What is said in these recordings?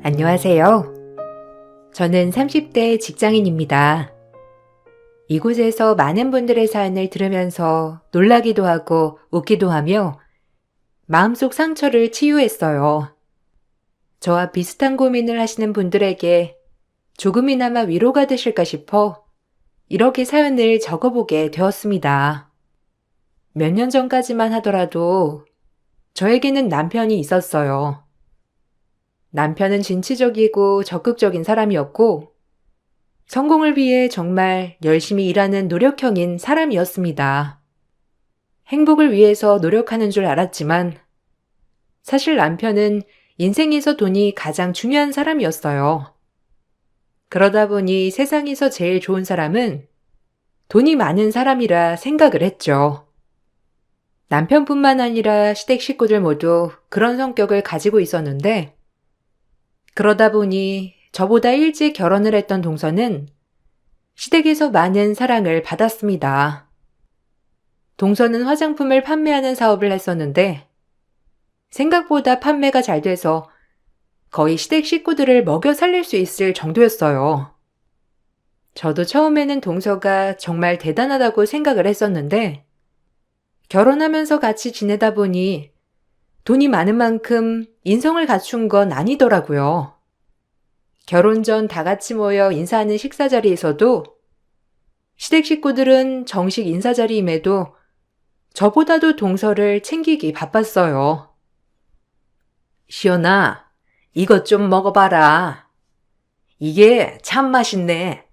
안녕하세요. 저는 30대 직장인입니다. 이곳에서 많은 분들의 사연을 들으면서 놀라기도 하고 웃기도 하며 마음속 상처를 치유했어요. 저와 비슷한 고민을 하시는 분들에게 조금이나마 위로가 되실까 싶어 이렇게 사연을 적어보게 되었습니다. 몇 년 전까지만 하더라도 저에게는 남편이 있었어요. 남편은 진취적이고 적극적인 사람이었고 성공을 위해 정말 열심히 일하는 노력형인 사람이었습니다. 행복을 위해서 노력하는 줄 알았지만 사실 남편은 인생에서 돈이 가장 중요한 사람이었어요. 그러다 보니 세상에서 제일 좋은 사람은 돈이 많은 사람이라 생각을 했죠. 남편뿐만 아니라 시댁 식구들 모두 그런 성격을 가지고 있었는데 그러다 보니 저보다 일찍 결혼을 했던 동서는 시댁에서 많은 사랑을 받았습니다. 동서는 화장품을 판매하는 사업을 했었는데 생각보다 판매가 잘 돼서 거의 시댁 식구들을 먹여 살릴 수 있을 정도였어요. 저도 처음에는 동서가 정말 대단하다고 생각을 했었는데 결혼하면서 같이 지내다 보니 돈이 많은 만큼 인성을 갖춘 건 아니더라고요. 결혼 전 다 같이 모여 인사하는 식사 자리에서도 시댁 식구들은 정식 인사 자리임에도 저보다도 동서를 챙기기 바빴어요. 시연아, 이것 좀 먹어봐라. 이게 참 맛있네.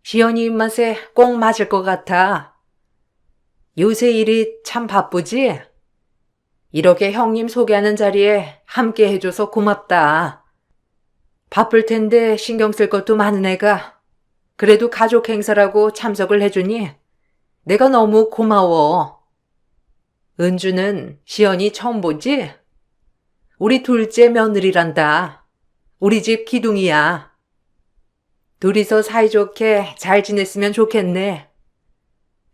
시연이 입맛에 꼭 맞을 것 같아. 요새 일이 참 바쁘지? 이렇게 형님 소개하는 자리에 함께 해줘서 고맙다. 바쁠 텐데 신경 쓸 것도 많은 애가 그래도 가족 행사라고 참석을 해주니 내가 너무 고마워. 은주는 시연이 처음 보지? 우리 둘째 며느리란다. 우리 집 기둥이야. 둘이서 사이좋게 잘 지냈으면 좋겠네.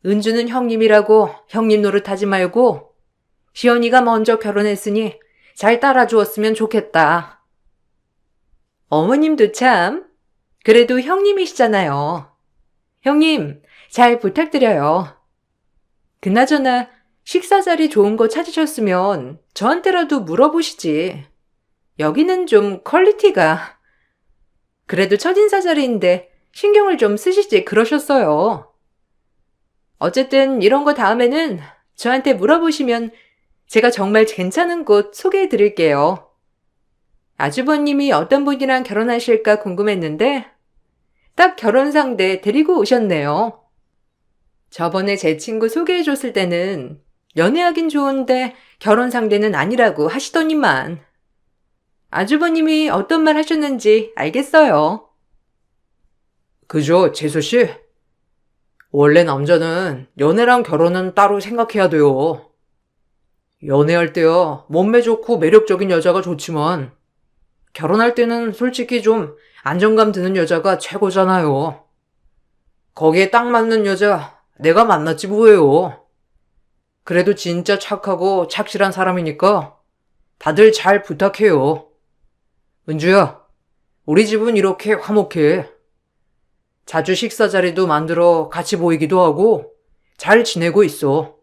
은주는 형님이라고 형님 노릇하지 말고 시연이가 먼저 결혼했으니 잘 따라주었으면 좋겠다. 어머님도 참, 그래도 형님이시잖아요. 형님, 잘 부탁드려요. 그나저나 식사 자리 좋은 거 찾으셨으면 저한테라도 물어보시지. 여기는 좀 퀄리티가. 그래도 첫인사 자리인데 신경을 좀 쓰시지 그러셨어요. 어쨌든 이런 거 다음에는 저한테 물어보시면 제가 정말 괜찮은 곳 소개해 드릴게요. 아주버님이 어떤 분이랑 결혼하실까 궁금했는데 딱 결혼 상대 데리고 오셨네요. 저번에 제 친구 소개해 줬을 때는 연애하긴 좋은데 결혼 상대는 아니라고 하시더니만. 아주버님이 어떤 말 하셨는지 알겠어요. 그죠, 재수씨? 원래 남자는 연애랑 결혼은 따로 생각해야 돼요. 연애할 때야 몸매 좋고 매력적인 여자가 좋지만 결혼할 때는 솔직히 좀 안정감 드는 여자가 최고잖아요. 거기에 딱 맞는 여자 내가 만났지 뭐예요. 그래도 진짜 착하고 착실한 사람이니까 다들 잘 부탁해요. 은주야, 우리 집은 이렇게 화목해. 자주 식사 자리도 만들어 같이 모이기도 하고 잘 지내고 있어.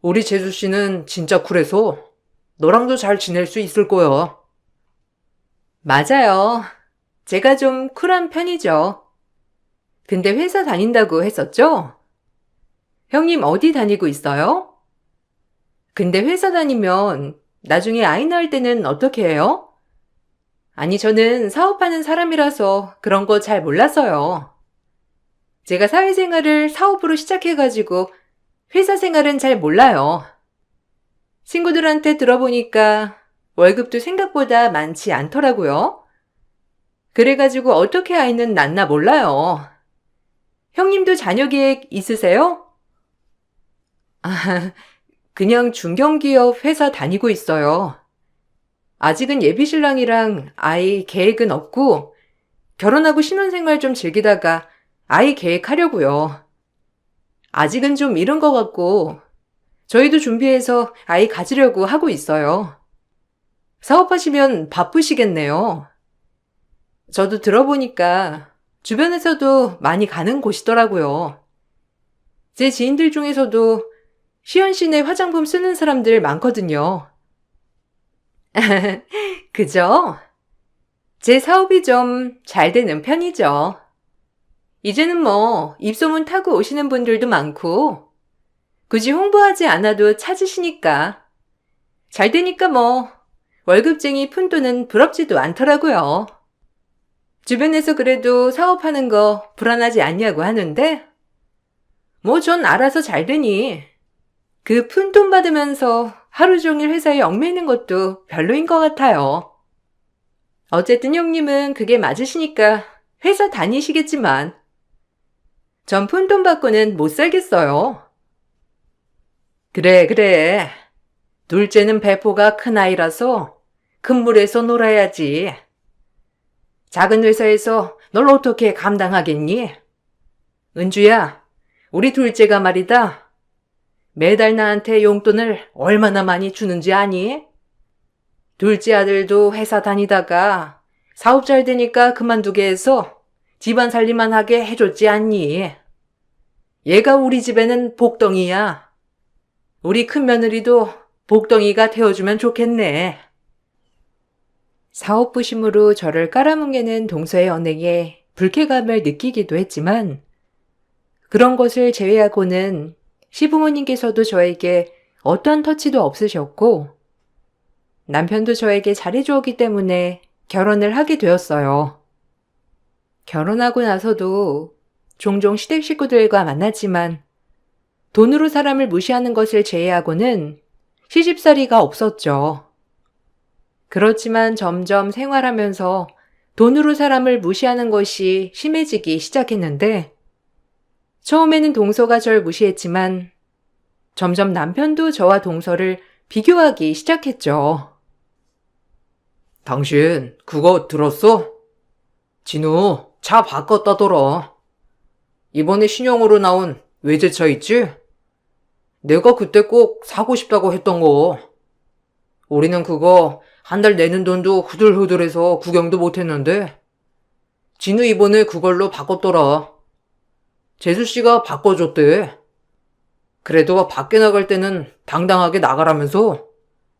우리 재수씨는 진짜 쿨해서 너랑도 잘 지낼 수 있을 거야. 맞아요. 제가 좀 쿨한 편이죠. 근데 회사 다닌다고 했었죠? 형님 어디 다니고 있어요? 근데 회사 다니면 나중에 아이 낳을 때는 어떻게 해요? 아니, 저는 사업하는 사람이라서 그런 거 잘 몰라서요. 제가 사회생활을 사업으로 시작해가지고 회사 생활은 잘 몰라요. 친구들한테 들어보니까 월급도 생각보다 많지 않더라고요. 그래가지고 어떻게 아이는 낳나 몰라요. 형님도 자녀 계획 있으세요? 아, 그냥 중견기업 회사 다니고 있어요. 아직은 예비신랑이랑 아이 계획은 없고 결혼하고 신혼생활 좀 즐기다가 아이 계획하려고요. 아직은 좀 이른 것 같고 저희도 준비해서 아이 가지려고 하고 있어요. 사업하시면 바쁘시겠네요. 저도 들어보니까 주변에서도 많이 가는 곳이더라고요. 제 지인들 중에서도 시연시내 화장품 쓰는 사람들 많거든요. 그죠? 제 사업이 좀 잘 되는 편이죠. 이제는 뭐 입소문 타고 오시는 분들도 많고 굳이 홍보하지 않아도 찾으시니까 잘 되니까 뭐 월급쟁이 푼돈은 부럽지도 않더라고요. 주변에서 그래도 사업하는 거 불안하지 않냐고 하는데 뭐 전 알아서 잘 되니 그 푼돈 받으면서 하루 종일 회사에 얽매이는 것도 별로인 것 같아요. 어쨌든 형님은 그게 맞으시니까 회사 다니시겠지만 전 푼돈 받고는 못 살겠어요. 그래. 둘째는 배포가 큰 아이라서 큰 물에서 놀아야지. 작은 회사에서 널 어떻게 감당하겠니? 은주야, 우리 둘째가 말이다. 매달 나한테 용돈을 얼마나 많이 주는지 아니? 둘째 아들도 회사 다니다가 사업 잘 되니까 그만두게 해서 집안 살림만 하게 해줬지 않니? 얘가 우리 집에는 복덩이야. 우리 큰 며느리도 복덩이가 되어주면 좋겠네. 사업 부심으로 저를 깔아뭉개는 동서의 언행에 불쾌감을 느끼기도 했지만 그런 것을 제외하고는 시부모님께서도 저에게 어떠한 터치도 없으셨고 남편도 저에게 잘해주었기 때문에 결혼을 하게 되었어요. 결혼하고 나서도 종종 시댁 식구들과 만났지만 돈으로 사람을 무시하는 것을 제외하고는 시집살이가 없었죠. 그렇지만 점점 생활하면서 돈으로 사람을 무시하는 것이 심해지기 시작했는데 처음에는 동서가 절 무시했지만 점점 남편도 저와 동서를 비교하기 시작했죠. 당신 그거 들었어? 진우 차 바꿨다더라. 이번에 신형으로 나온 외제차 있지? 내가 그때 꼭 사고 싶다고 했던 거. 우리는 그거 한 달 내는 돈도 후들후들해서 구경도 못했는데 진우 이번에 그걸로 바꿨더라. 재수씨가 바꿔줬대. 그래도 밖에 나갈 때는 당당하게 나가라면서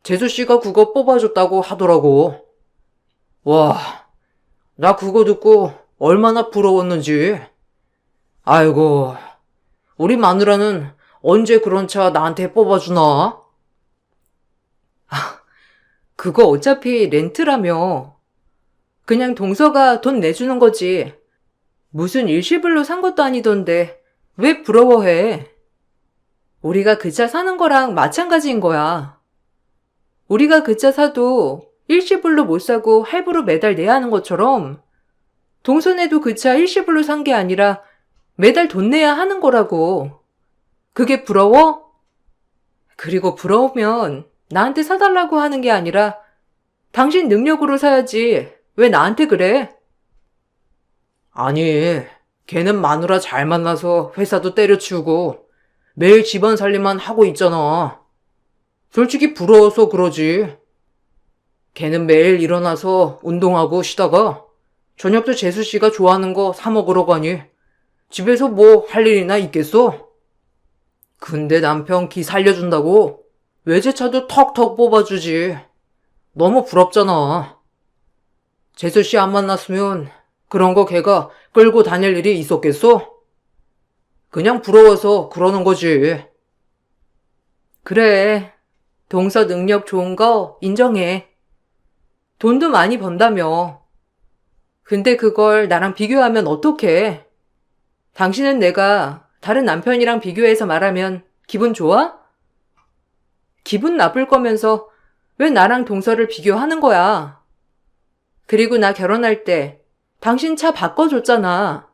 재수씨가 그거 뽑아줬다고 하더라고. 와, 나 그거 듣고 얼마나 부러웠는지. 아이고, 우리 마누라는 언제 그런 차 나한테 뽑아주나? 그거 어차피 렌트라며. 그냥 동서가 돈 내주는 거지. 무슨 일시불로 산 것도 아니던데 왜 부러워해? 우리가 그 차 사는 거랑 마찬가지인 거야. 우리가 그 차 사도 일시불로 못 사고 할부로 매달 내야 하는 것처럼 동서네도 그 차 일시불로 산 게 아니라 매달 돈 내야 하는 거라고. 그게 부러워? 그리고 부러우면 나한테 사달라고 하는 게 아니라 당신 능력으로 사야지. 왜 나한테 그래? 아니, 걔는 마누라 잘 만나서 회사도 때려치우고 매일 집안 살림만 하고 있잖아. 솔직히 부러워서 그러지. 걔는 매일 일어나서 운동하고 쉬다가 저녁도 재수씨가 좋아하는 거 사 먹으러 가니 집에서 뭐 할 일이나 있겠어? 근데 남편 기 살려준다고 외제차도 턱턱 뽑아주지. 너무 부럽잖아. 재수씨 안 만났으면 그런 거 걔가 끌고 다닐 일이 있었겠어? 그냥 부러워서 그러는 거지. 그래, 동서 능력 좋은 거 인정해. 돈도 많이 번다며. 근데 그걸 나랑 비교하면 어떡해? 당신은 내가 다른 남편이랑 비교해서 말하면 기분 좋아? 기분 나쁠 거면서 왜 나랑 동서를 비교하는 거야? 그리고 나 결혼할 때 당신 차 바꿔줬잖아.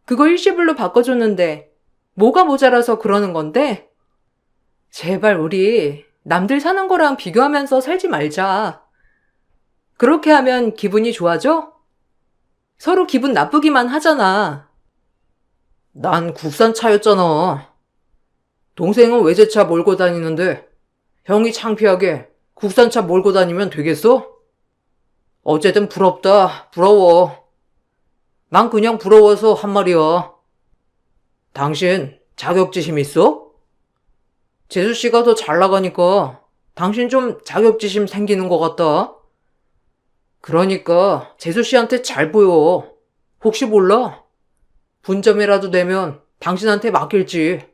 그거 일시불로 바꿔줬는데 뭐가 모자라서 그러는 건데? 제발 우리 남들 사는 거랑 비교하면서 살지 말자. 그렇게 하면 기분이 좋아져? 서로 기분 나쁘기만 하잖아. 난 국산 차였잖아. 동생은 외제차 몰고 다니는데 형이 창피하게 국산차 몰고 다니면 되겠어? 어쨌든 부럽다, 부러워. 난 그냥 부러워서 한 말이야. 당신 자격지심 있어? 재수씨가 더 잘 나가니까 당신 좀 자격지심 생기는 것 같다. 그러니까 재수씨한테 잘 보여. 혹시 몰라? 분점이라도 되면 당신한테 맡길지.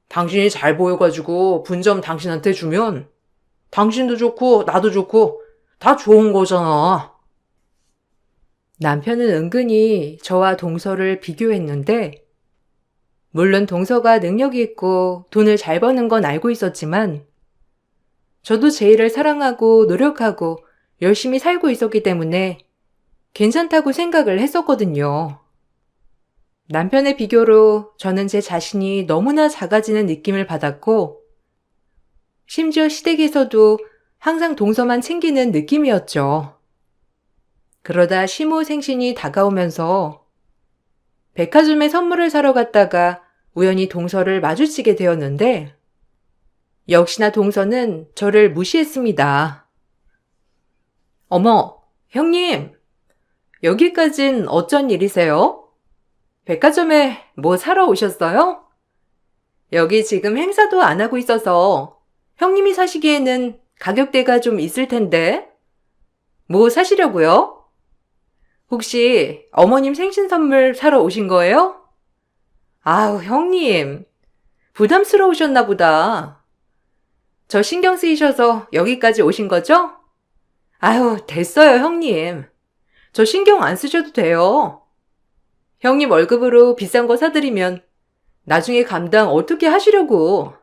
당신이 잘 보여가지고 분점 당신한테 주면 당신도 좋고 나도 좋고 다 좋은 거잖아. 남편은 은근히 저와 동서를 비교했는데, 물론 동서가 능력이 있고 돈을 잘 버는 건 알고 있었지만, 저도 제 일을 사랑하고 노력하고 열심히 살고 있었기 때문에 괜찮다고 생각을 했었거든요. 남편의 비교로 저는 제 자신이 너무나 작아지는 느낌을 받았고, 심지어 시댁에서도 항상 동서만 챙기는 느낌이었죠. 그러다 시모 생신이 다가오면서 백화점에 선물을 사러 갔다가 우연히 동서를 마주치게 되었는데, 역시나 동서는 저를 무시했습니다. 어머, 형님, 여기까진 어쩐 일이세요? 백화점에 뭐 사러 오셨어요? 여기 지금 행사도 안 하고 있어서 형님이 사시기에는 가격대가 좀 있을 텐데. 뭐 사시려고요? 혹시 어머님 생신 선물 사러 오신 거예요? 아우, 형님, 부담스러우셨나 보다. 저 신경 쓰이셔서 여기까지 오신 거죠? 아유, 됐어요, 형님. 저 신경 안 쓰셔도 돼요. 형님 월급으로 비싼 거 사드리면 나중에 감당 어떻게 하시려고.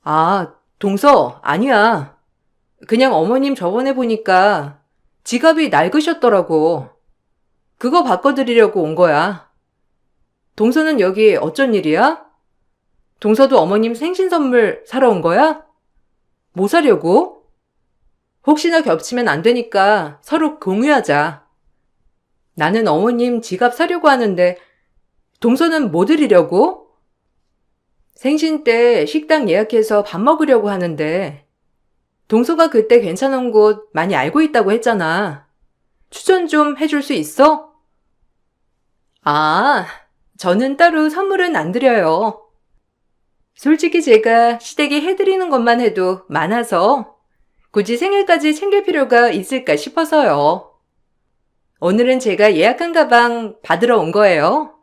아, 동서, 아니야. 그냥 어머님 저번에 보니까 지갑이 낡으셨더라고. 그거 바꿔드리려고 온 거야. 동서는 여기 어쩐 일이야? 동서도 어머님 생신 선물 사러 온 거야? 뭐 사려고? 혹시나 겹치면 안 되니까 서로 공유하자. 나는 어머님 지갑 사려고 하는데 동서는 뭐 드리려고? 생신 때 식당 예약해서 밥 먹으려고 하는데 동서가 그때 괜찮은 곳 많이 알고 있다고 했잖아. 추천 좀 해줄 수 있어? 아, 저는 따로 선물은 안 드려요. 솔직히 제가 시댁에 해드리는 것만 해도 많아서 굳이 생일까지 챙길 필요가 있을까 싶어서요. 오늘은 제가 예약한 가방 받으러 온 거예요.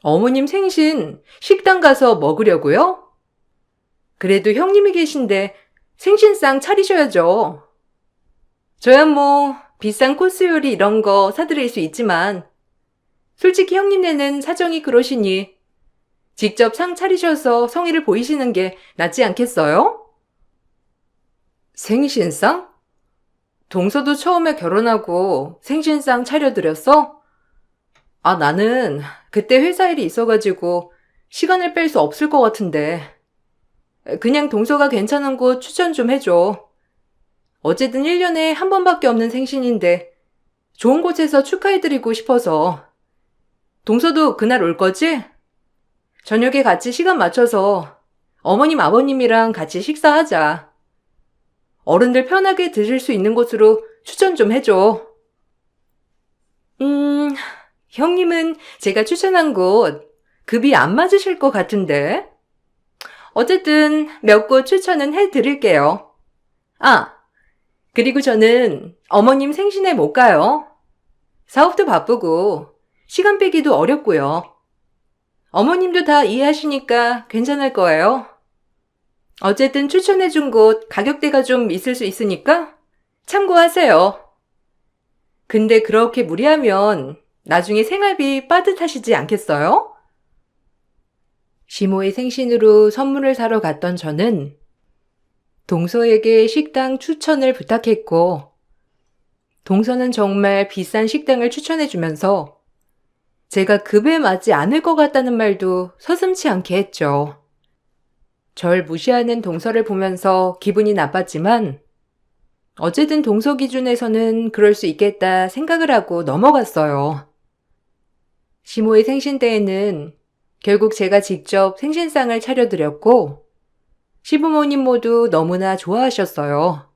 어머님 생신 식당 가서 먹으려고요? 그래도 형님이 계신데 생신상 차리셔야죠. 저야 뭐 비싼 코스 요리 이런 거 사드릴 수 있지만 솔직히 형님네는 사정이 그러시니 직접 상 차리셔서 성의를 보이시는 게 낫지 않겠어요? 생신상? 동서도 처음에 결혼하고 생신상 차려드렸어? 아, 나는 그때 회사 일이 있어가지고 시간을 뺄 수 없을 것 같은데. 그냥 동서가 괜찮은 곳 추천 좀 해줘. 어쨌든 1년에 한 번밖에 없는 생신인데 좋은 곳에서 축하해드리고 싶어서. 동서도 그날 올 거지? 저녁에 같이 시간 맞춰서 어머님 아버님이랑 같이 식사하자. 어른들 편하게 드실 수 있는 곳으로 추천 좀 해줘. 형님은 제가 추천한 곳 급이 안 맞으실 것 같은데. 어쨌든 몇 곳 추천은 해드릴게요. 아, 그리고 저는 어머님 생신에 못 가요. 사업도 바쁘고 시간 빼기도 어렵고요. 어머님도 다 이해하시니까 괜찮을 거예요. 어쨌든 추천해준 곳 가격대가 좀 있을 수 있으니까 참고하세요. 근데 그렇게 무리하면 나중에 생활비 빠듯하시지 않겠어요? 시모의 생신으로 선물을 사러 갔던 저는 동서에게 식당 추천을 부탁했고, 동서는 정말 비싼 식당을 추천해주면서 제가 급에 맞지 않을 것 같다는 말도 서슴지 않게 했죠. 절 무시하는 동서를 보면서 기분이 나빴지만 어쨌든 동서 기준에서는 그럴 수 있겠다 생각을 하고 넘어갔어요. 시모의 생신 때에는 결국 제가 직접 생신상을 차려드렸고 시부모님 모두 너무나 좋아하셨어요.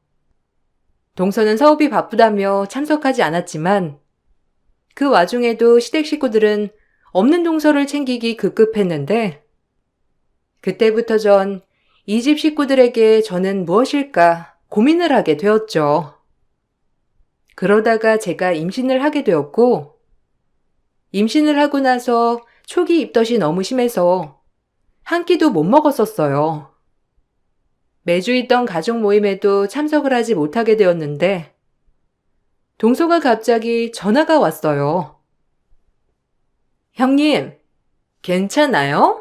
동서는 사업이 바쁘다며 참석하지 않았지만 그 와중에도 시댁 식구들은 없는 동서를 챙기기 급급했는데 그때부터 전 이 집 식구들에게 저는 무엇일까 고민을 하게 되었죠. 그러다가 제가 임신을 하게 되었고 임신을 하고 나서 초기 입덧이 너무 심해서 한 끼도 못 먹었었어요. 매주 있던 가족 모임에도 참석을 하지 못하게 되었는데 동서가 갑자기 전화가 왔어요. 형님, 괜찮아요?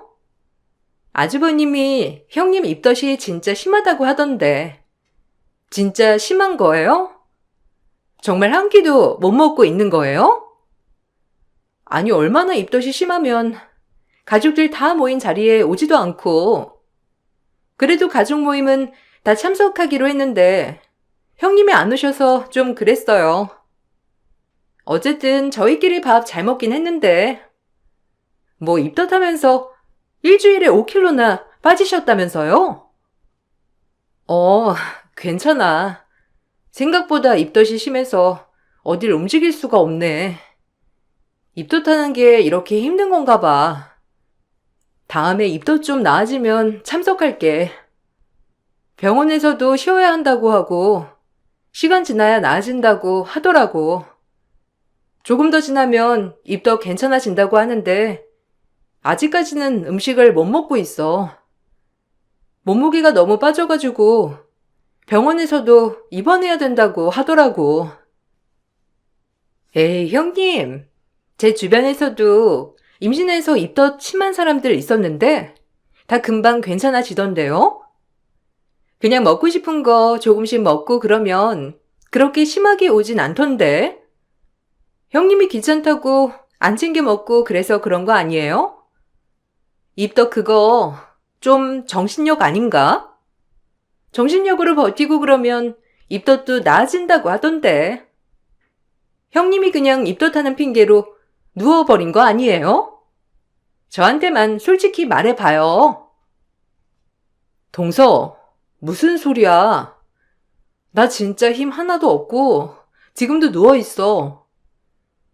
아주버님이 형님 입덧이 진짜 심하다고 하던데 진짜 심한 거예요? 정말 한 끼도 못 먹고 있는 거예요? 아니, 얼마나 입덧이 심하면 가족들 다 모인 자리에 오지도 않고 그래도 가족 모임은 다 참석하기로 했는데 형님이 안 오셔서 좀 그랬어요. 어쨌든 저희끼리 밥 잘 먹긴 했는데 뭐 입덧하면서 일주일에 5kg나 빠지셨다면서요? 괜찮아. 생각보다 입덧이 심해서 어딜 움직일 수가 없네. 입덧하는 게 이렇게 힘든 건가 봐. 다음에 입덧 좀 나아지면 참석할게. 병원에서도 쉬어야 한다고 하고 시간 지나야 나아진다고 하더라고. 조금 더 지나면 입덧 괜찮아진다고 하는데 아직까지는 음식을 못 먹고 있어. 몸무게가 너무 빠져가지고 병원에서도 입원해야 된다고 하더라고. 에이, 형님. 제 주변에서도 임신해서 입덧 심한 사람들 있었는데 다 금방 괜찮아지던데요? 그냥 먹고 싶은 거 조금씩 먹고 그러면 그렇게 심하게 오진 않던데. 형님이 귀찮다고 안 챙겨 먹고 그래서 그런 거 아니에요? 입덧 그거 좀 정신력 아닌가? 정신력으로 버티고 그러면 입덧도 나아진다고 하던데. 형님이 그냥 입덧하는 핑계로 누워버린 거 아니에요? 저한테만 솔직히 말해봐요. 동서, 무슨 소리야? 나 진짜 힘 하나도 없고 지금도 누워있어.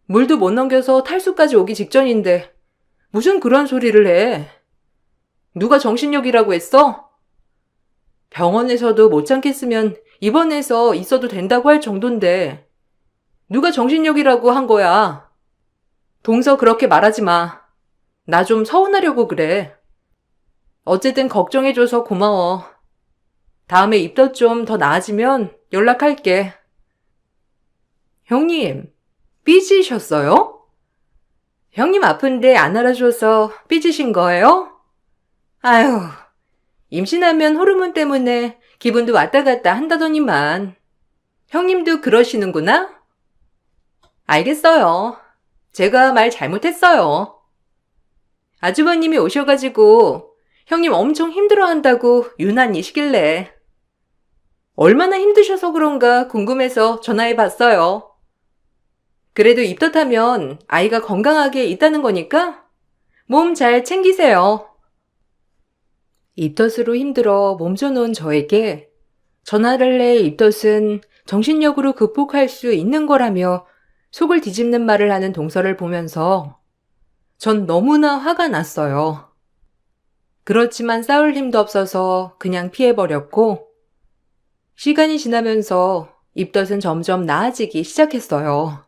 물도 못 넘겨서 탈수까지 오기 직전인데 무슨 그런 소리를 해? 누가 정신력이라고 했어? 병원에서도 못 참겠으면 입원해서 있어도 된다고 할 정도인데 누가 정신력이라고 한 거야? 동서 그렇게 말하지 마. 나 좀 서운하려고 그래. 어쨌든 걱정해줘서 고마워. 다음에 입덧 좀 더 나아지면 연락할게. 형님, 삐지셨어요? 형님 아픈데 안 알아줘서 삐지신 거예요? 아휴, 임신하면 호르몬 때문에 기분도 왔다 갔다 한다더니만. 형님도 그러시는구나? 알겠어요. 제가 말 잘못했어요. 아주버님이 오셔가지고 형님 엄청 힘들어한다고 유난히시길래 얼마나 힘드셔서 그런가 궁금해서 전화해봤어요. 그래도 입덧하면 아이가 건강하게 있다는 거니까 몸 잘 챙기세요. 입덧으로 힘들어 몸져놓은 저에게 전화를 내 입덧은 정신력으로 극복할 수 있는 거라며 속을 뒤집는 말을 하는 동서를 보면서 전 너무나 화가 났어요. 그렇지만 싸울 힘도 없어서 그냥 피해버렸고 시간이 지나면서 입덧은 점점 나아지기 시작했어요.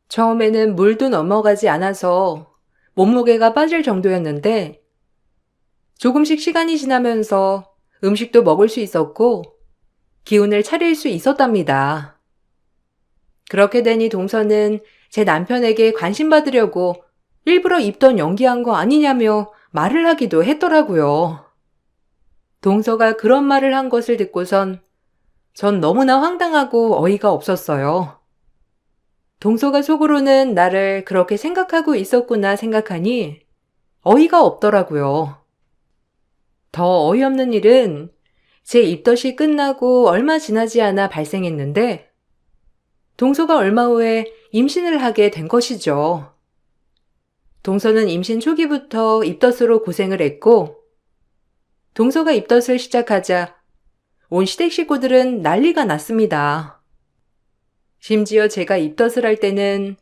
처음에는 물도 넘어가지 않아서 몸무게가 빠질 정도였는데 조금씩 시간이 지나면서 음식도 먹을 수 있었고 기운을 차릴 수 있었답니다. 그렇게 되니 동서는 제 남편에게 관심 받으려고 일부러 입덧 연기한 거 아니냐며 말을 하기도 했더라고요. 동서가 그런 말을 한 것을 듣고선 전 너무나 황당하고 어이가 없었어요. 동서가 속으로는 나를 그렇게 생각하고 있었구나 생각하니 어이가 없더라고요. 더 어이없는 일은 제 입덧이 끝나고 얼마 지나지 않아 발생했는데 동서가 얼마 후에 임신을 하게 된 것이죠. 동서는 임신 초기부터 입덧으로 고생을 했고 동서가 입덧을 시작하자 온 시댁 식구들은 난리가 났습니다. 심지어 제가 입덧을 할 때는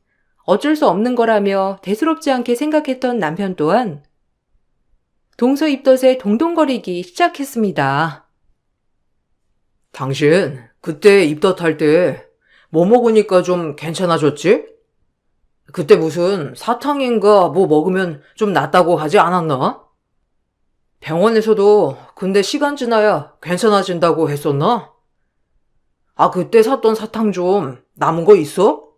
어쩔 수 없는 거라며 대수롭지 않게 생각했던 남편 또한 동서 입덧에 동동거리기 시작했습니다. 당신, 그때 입덧할 때 뭐 먹으니까 좀 괜찮아졌지? 그때 무슨 사탕인가 뭐 먹으면 좀 낫다고 하지 않았나? 병원에서도 근데 시간 지나야 괜찮아진다고 했었나? 아, 그때 샀던 사탕 좀 남은 거 있어?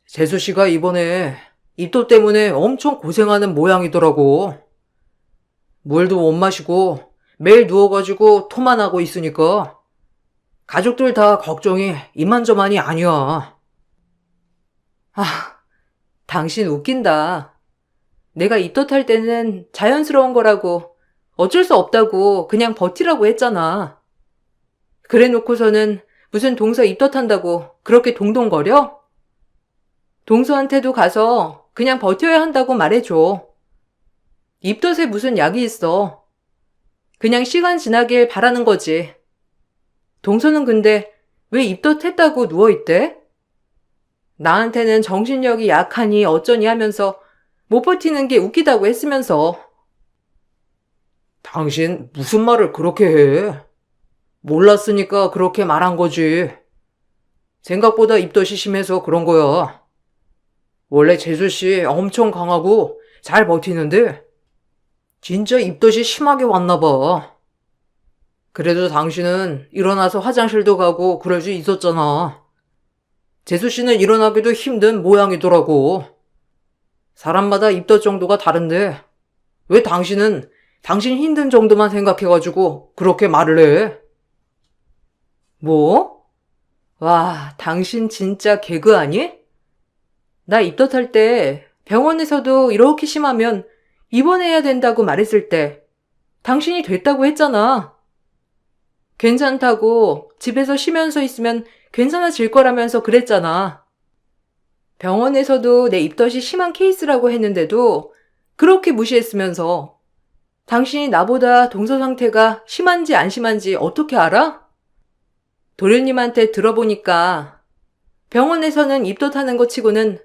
재수 씨가 이번에 입덧 때문에 엄청 고생하는 모양이더라고. 물도 못 마시고 매일 누워가지고 토만 하고 있으니까 가족들 다 걱정이 이만저만이 아니야. 아, 당신 웃긴다. 내가 입덧할 때는 자연스러운 거라고 어쩔 수 없다고 그냥 버티라고 했잖아. 그래 놓고서는 무슨 동서 입덧한다고 그렇게 동동거려? 동서한테도 가서 그냥 버텨야 한다고 말해줘. 입덧에 무슨 약이 있어. 그냥 시간 지나길 바라는 거지. 동서는 근데 왜 입덧했다고 누워있대? 나한테는 정신력이 약하니 어쩌니 하면서 못 버티는 게 웃기다고 했으면서. 당신 무슨 말을 그렇게 해? 몰랐으니까 그렇게 말한 거지. 생각보다 입덧이 심해서 그런 거야. 원래 재수 씨 엄청 강하고 잘 버티는데 진짜 입덧이 심하게 왔나 봐. 그래도 당신은 일어나서 화장실도 가고 그럴 수 있었잖아. 재수 씨는 일어나기도 힘든 모양이더라고. 사람마다 입덧 정도가 다른데 왜 당신은 당신 힘든 정도만 생각해가지고 그렇게 말을 해? 뭐? 와, 당신 진짜 개그 아니? 나 입덧할 때 병원에서도 이렇게 심하면 입원해야 된다고 말했을 때 당신이 됐다고 했잖아. 괜찮다고 집에서 쉬면서 있으면 괜찮아질 거라면서 그랬잖아. 병원에서도 내 입덧이 심한 케이스라고 했는데도 그렇게 무시했으면서 당신이 나보다 동서 상태가 심한지 안 심한지 어떻게 알아? 도련님한테 들어보니까 병원에서는 입덧하는 것 치고는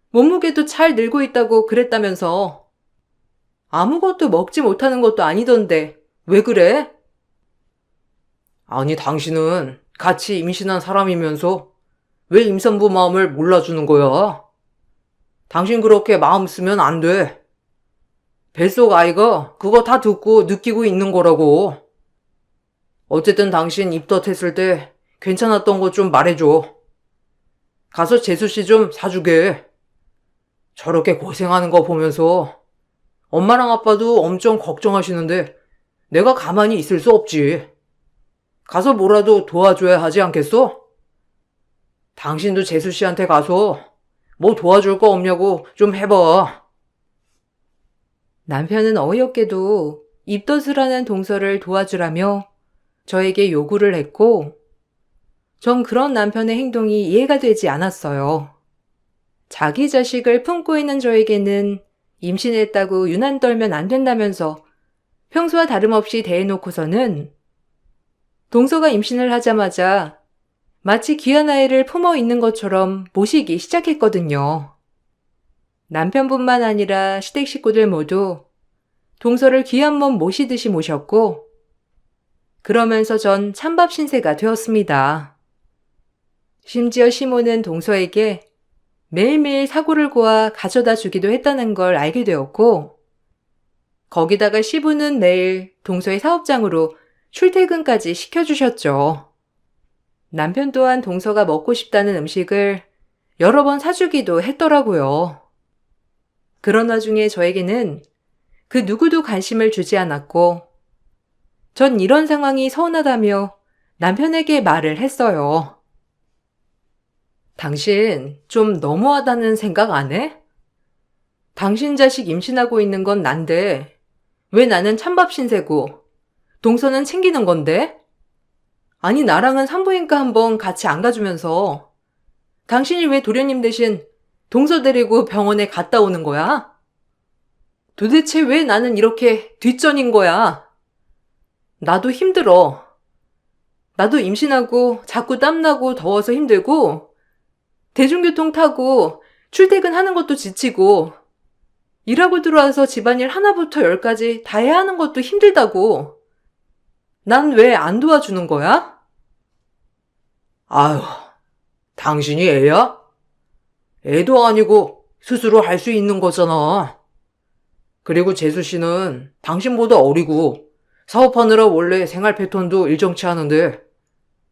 몸무게도 잘 늘고 있다고 그랬다면서. 아무것도 먹지 못하는 것도 아니던데 왜 그래? 아니, 당신은 같이 임신한 사람이면서 왜 임산부 마음을 몰라주는 거야? 당신 그렇게 마음 쓰면 안 돼. 뱃속 아이가 그거 다 듣고 느끼고 있는 거라고. 어쨌든 당신 입덧했을 때 괜찮았던 거 좀 말해줘. 가서 재수 씨 좀 사주게. 저렇게 고생하는 거 보면서 엄마랑 아빠도 엄청 걱정하시는데 내가 가만히 있을 수 없지. 가서 뭐라도 도와줘야 하지 않겠어? 당신도 재수 씨한테 가서 뭐 도와줄 거 없냐고 좀 해봐. 남편은 어이없게도 입덧을 하는 동서를 도와주라며 저에게 요구를 했고, 전 그런 남편의 행동이 이해가 되지 않았어요. 자기 자식을 품고 있는 저에게는 임신했다고 유난 떨면 안 된다면서 평소와 다름없이 대해놓고서는 동서가 임신을 하자마자 마치 귀한 아이를 품어 있는 것처럼 모시기 시작했거든요. 남편뿐만 아니라 시댁 식구들 모두 동서를 귀한 몸 모시듯이 모셨고, 그러면서 전 찬밥 신세가 되었습니다. 심지어 시모는 동서에게 매일매일 사고를 고아 가져다 주기도 했다는 걸 알게 되었고, 거기다가 시부는 매일 동서의 사업장으로 출퇴근까지 시켜주셨죠. 남편 또한 동서가 먹고 싶다는 음식을 여러 번 사주기도 했더라고요. 그런 와중에 저에게는 그 누구도 관심을 주지 않았고, 전 이런 상황이 서운하다며 남편에게 말을 했어요. 당신 좀 너무하다는 생각 안 해? 당신 자식 임신하고 있는 건 난데 왜 나는 찬밥 신세고 동서는 챙기는 건데? 아니, 나랑은 산부인과 한번 같이 안 가주면서 당신이 왜 도련님 대신 동서 데리고 병원에 갔다 오는 거야? 도대체 왜 나는 이렇게 뒷전인 거야? 나도 힘들어. 나도 임신하고 자꾸 땀나고 더워서 힘들고, 대중교통 타고 출퇴근하는 것도 지치고, 일하고 들어와서 집안일 하나부터 열까지 다 해야 하는 것도 힘들다고. 난 왜 안 도와주는 거야? 아휴, 당신이 애야? 애도 아니고 스스로 할 수 있는 거잖아. 그리고 재수 씨는 당신보다 어리고 사업하느라 원래 생활 패턴도 일정치 않은데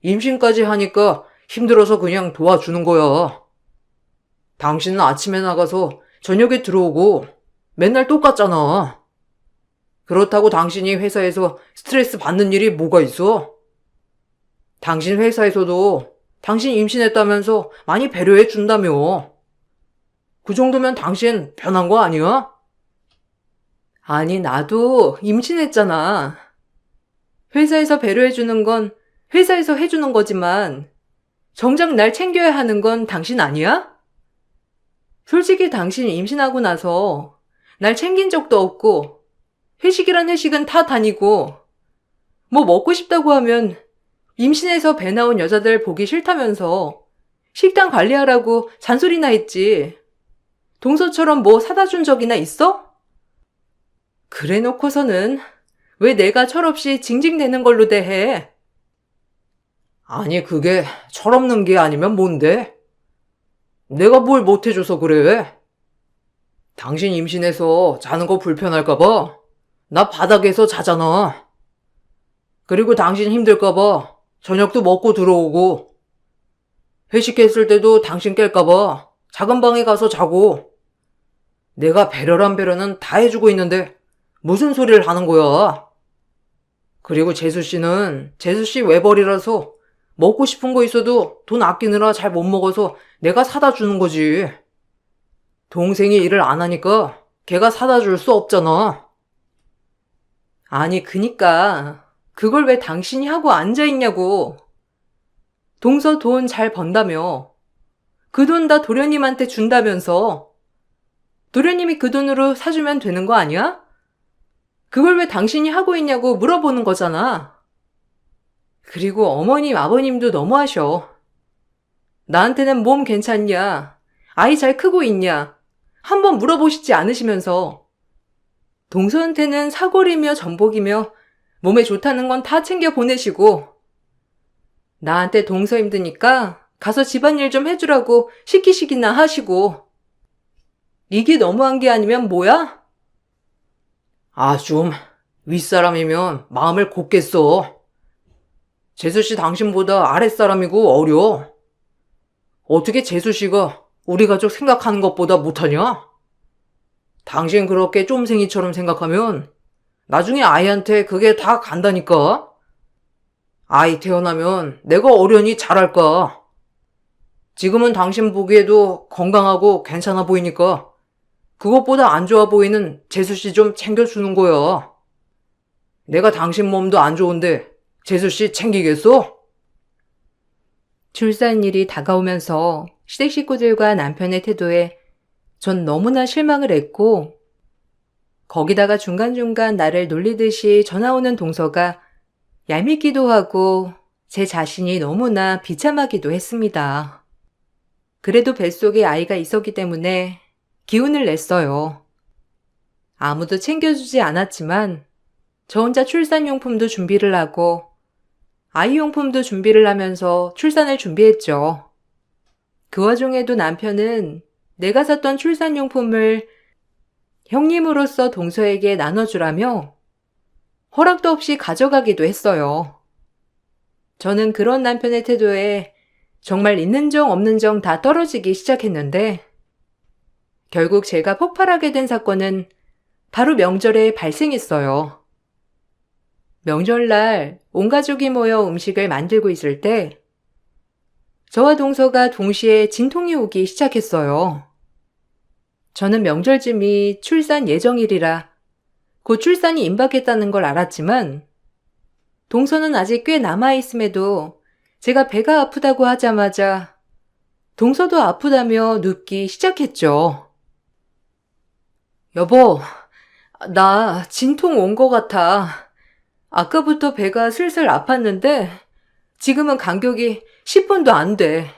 임신까지 하니까 힘들어서 그냥 도와주는 거야. 당신은 아침에 나가서 저녁에 들어오고 맨날 똑같잖아. 그렇다고 당신이 회사에서 스트레스 받는 일이 뭐가 있어? 당신 회사에서도 당신 임신했다면서 많이 배려해 준다며. 그 정도면 당신 변한 거 아니야? 아니, 나도 임신했잖아. 회사에서 배려해주는 건 회사에서 해주는 거지만, 정작 날 챙겨야 하는 건 당신 아니야? 솔직히 당신 임신하고 나서 날 챙긴 적도 없고, 회식이란 회식은 다 다니고, 뭐 먹고 싶다고 하면 임신해서 배 나온 여자들 보기 싫다면서 식단 관리하라고 잔소리나 했지. 동서처럼 뭐 사다 준 적이나 있어? 그래 놓고서는 왜 내가 철없이 징징대는 걸로 대해? 아니, 그게 철없는 게 아니면 뭔데? 내가 뭘 못해줘서 그래? 당신 임신해서 자는 거 불편할까봐 나 바닥에서 자잖아. 그리고 당신 힘들까봐 저녁도 먹고 들어오고, 회식했을 때도 당신 깰까봐 작은 방에 가서 자고, 내가 배려란 배려는 다 해주고 있는데 무슨 소리를 하는 거야? 그리고 재수 씨는 재수 씨 외벌이라서 먹고 싶은 거 있어도 돈 아끼느라 잘 못 먹어서 내가 사다 주는 거지. 동생이 일을 안 하니까 걔가 사다 줄 수 없잖아. 아니, 그니까 그걸 왜 당신이 하고 앉아있냐고. 동서 돈 잘 번다며. 그 돈 다 도련님한테 준다면서. 도련님이 그 돈으로 사주면 되는 거 아니야? 그걸 왜 당신이 하고 있냐고 물어보는 거잖아. 그리고 어머님, 아버님도 너무하셔. 나한테는 몸 괜찮냐? 아이 잘 크고 있냐? 한번 물어보시지 않으시면서. 동서한테는 사골이며 전복이며 몸에 좋다는 건 다 챙겨 보내시고, 나한테 동서 힘드니까 가서 집안일 좀 해주라고 시키시기나 하시고. 이게 너무한 게 아니면 뭐야? 아, 좀 윗사람이면 마음을 곱게 써. 재수씨 당신보다 아랫사람이고 어려. 어떻게 재수씨가 우리 가족 생각하는 것보다 못하냐? 당신 그렇게 쫌생이처럼 생각하면 나중에 아이한테 그게 다 간다니까? 아이 태어나면 내가 어련히 잘할까? 지금은 당신 보기에도 건강하고 괜찮아 보이니까 그것보다 안 좋아 보이는 재수씨 좀 챙겨주는 거야. 내가 당신 몸도 안 좋은데 재수씨 챙기겠어? 출산일이 다가오면서 시댁 식구들과 남편의 태도에 전 너무나 실망을 했고, 거기다가 중간중간 나를 놀리듯이 전화 오는 동서가 얄밉기도 하고 제 자신이 너무나 비참하기도 했습니다. 그래도 뱃속에 아이가 있었기 때문에 기운을 냈어요. 아무도 챙겨주지 않았지만 저 혼자 출산용품도 준비를 하고 아이용품도 준비를 하면서 출산을 준비했죠. 그 와중에도 남편은 내가 샀던 출산용품을 형님으로서 동서에게 나눠주라며 허락도 없이 가져가기도 했어요. 저는 그런 남편의 태도에 정말 있는 정 없는 정 다 떨어지기 시작했는데, 결국 제가 폭발하게 된 사건은 바로 명절에 발생했어요. 명절날 온 가족이 모여 음식을 만들고 있을 때 저와 동서가 동시에 진통이 오기 시작했어요. 저는 명절쯤이 출산 예정일이라 곧 출산이 임박했다는 걸 알았지만, 동서는 아직 꽤 남아있음에도 제가 배가 아프다고 하자마자 동서도 아프다며 눕기 시작했죠. 여보, 나 진통 온 것 같아. 아까부터 배가 슬슬 아팠는데 지금은 간격이 10분도 안 돼.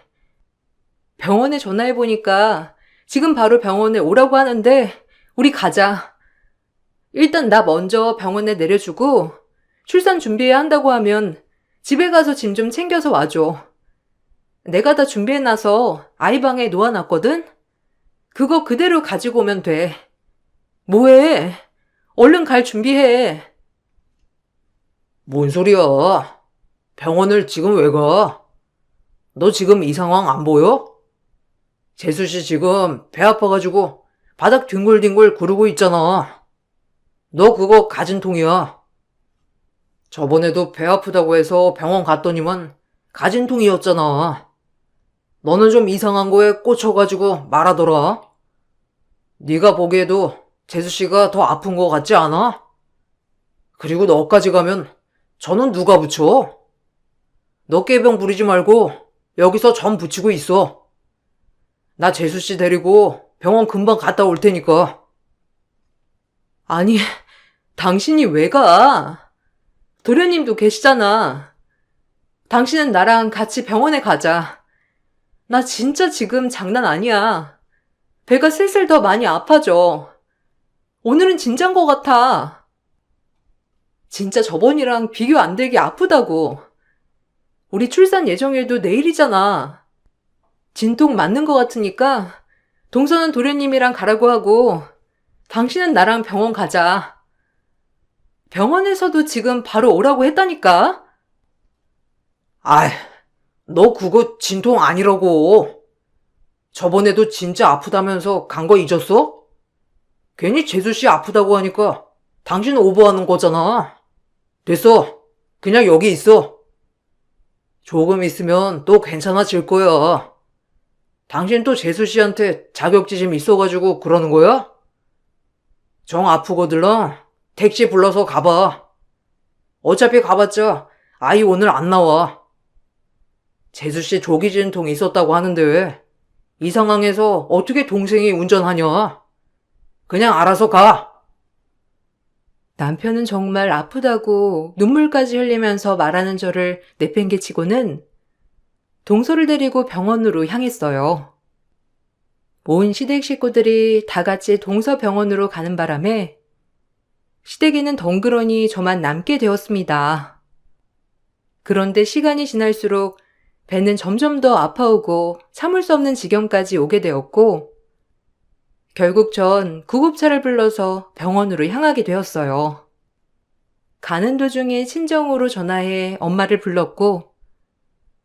병원에 전화해보니까 지금 바로 병원에 오라고 하는데 우리 가자. 일단 나 먼저 병원에 내려주고 출산 준비해야 한다고 하면 집에 가서 짐 좀 챙겨서 와줘. 내가 다 준비해놔서 아이 방에 놓아놨거든? 그거 그대로 가지고 오면 돼. 뭐해? 얼른 갈 준비해. 뭔 소리야? 병원을 지금 왜 가? 너 지금 이 상황 안 보여? 재수 씨 지금 배 아파가지고 바닥 뒹굴뒹굴 구르고 있잖아. 너 그거 가진통이야. 저번에도 배 아프다고 해서 병원 갔더니만 가진통이었잖아. 너는 좀 이상한 거에 꽂혀가지고 말하더라. 네가 보기에도 재수 씨가 더 아픈 거 같지 않아? 그리고 너까지 가면 저는 누가 붙여? 너 깨병 부리지 말고 여기서 전 붙이고 있어. 나 재수 씨 데리고 병원 금방 갔다 올 테니까. 아니, 당신이 왜 가? 도련님도 계시잖아. 당신은 나랑 같이 병원에 가자. 나 진짜 지금 장난 아니야. 배가 슬슬 더 많이 아파져. 오늘은 진짠 것 같아. 진짜 저번이랑 비교 안 되게 아프다고. 우리 출산 예정일도 내일이잖아. 진통 맞는 것 같으니까 동서는 도련님이랑 가라고 하고 당신은 나랑 병원 가자. 병원에서도 지금 바로 오라고 했다니까? 아이, 너 그거 진통 아니라고. 저번에도 진짜 아프다면서 간 거 잊었어? 괜히 재수 씨 아프다고 하니까 당신 오버하는 거잖아. 됐어. 그냥 여기 있어. 조금 있으면 또 괜찮아질 거야. 당신 또 재수 씨한테 자격지심 있어가지고 그러는 거야? 정 아프거들랑 택시 불러서 가봐. 어차피 가봤자 아이 오늘 안 나와. 재수 씨 조기 진통 있었다고 하는데 이 상황에서 어떻게 동생이 운전하냐? 그냥 알아서 가. 남편은 정말 아프다고 눈물까지 흘리면서 말하는 저를 내팽개치고는 동서를 데리고 병원으로 향했어요. 온 시댁 식구들이 다 같이 동서 병원으로 가는 바람에 시댁에는 덩그러니 저만 남게 되었습니다. 그런데 시간이 지날수록 배는 점점 더 아파오고 참을 수 없는 지경까지 오게 되었고 결국 전 구급차를 불러서 병원으로 향하게 되었어요. 가는 도중에 친정으로 전화해 엄마를 불렀고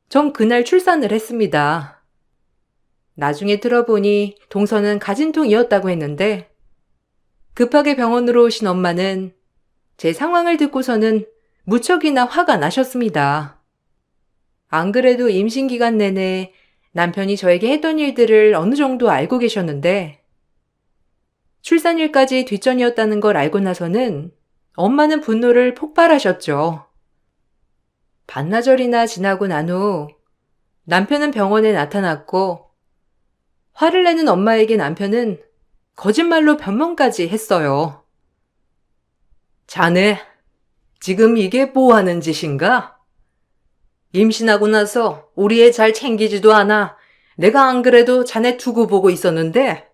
전 그날 출산을 했습니다. 나중에 들어보니 동서는 가진통이었다고 했는데 급하게 병원으로 오신 엄마는 제 상황을 듣고서는 무척이나 화가 나셨습니다. 안 그래도 임신 기간 내내 남편이 저에게 했던 일들을 어느 정도 알고 계셨는데 출산일까지 뒷전이었다는 걸 알고 나서는 엄마는 분노를 폭발하셨죠. 반나절이나 지나고 난 후 남편은 병원에 나타났고 화를 내는 엄마에게 남편은 거짓말로 변명까지 했어요. 자네, 지금 이게 뭐 하는 짓인가? 임신하고 나서 우리 애 잘 챙기지도 않아. 내가 안 그래도 자네 두고 보고 있었는데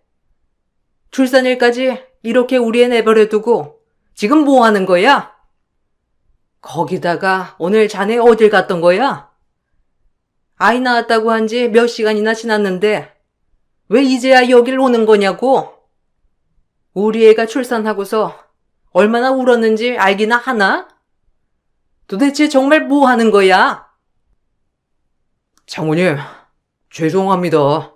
출산일까지 이렇게 우리 애 내버려두고 지금 뭐 하는 거야? 거기다가 오늘 자네 어딜 갔던 거야? 아이 낳았다고 한 지 몇 시간이나 지났는데 왜 이제야 여길 오는 거냐고? 우리 애가 출산하고서 얼마나 울었는지 알기나 하나? 도대체 정말 뭐 하는 거야? 장모님, 죄송합니다.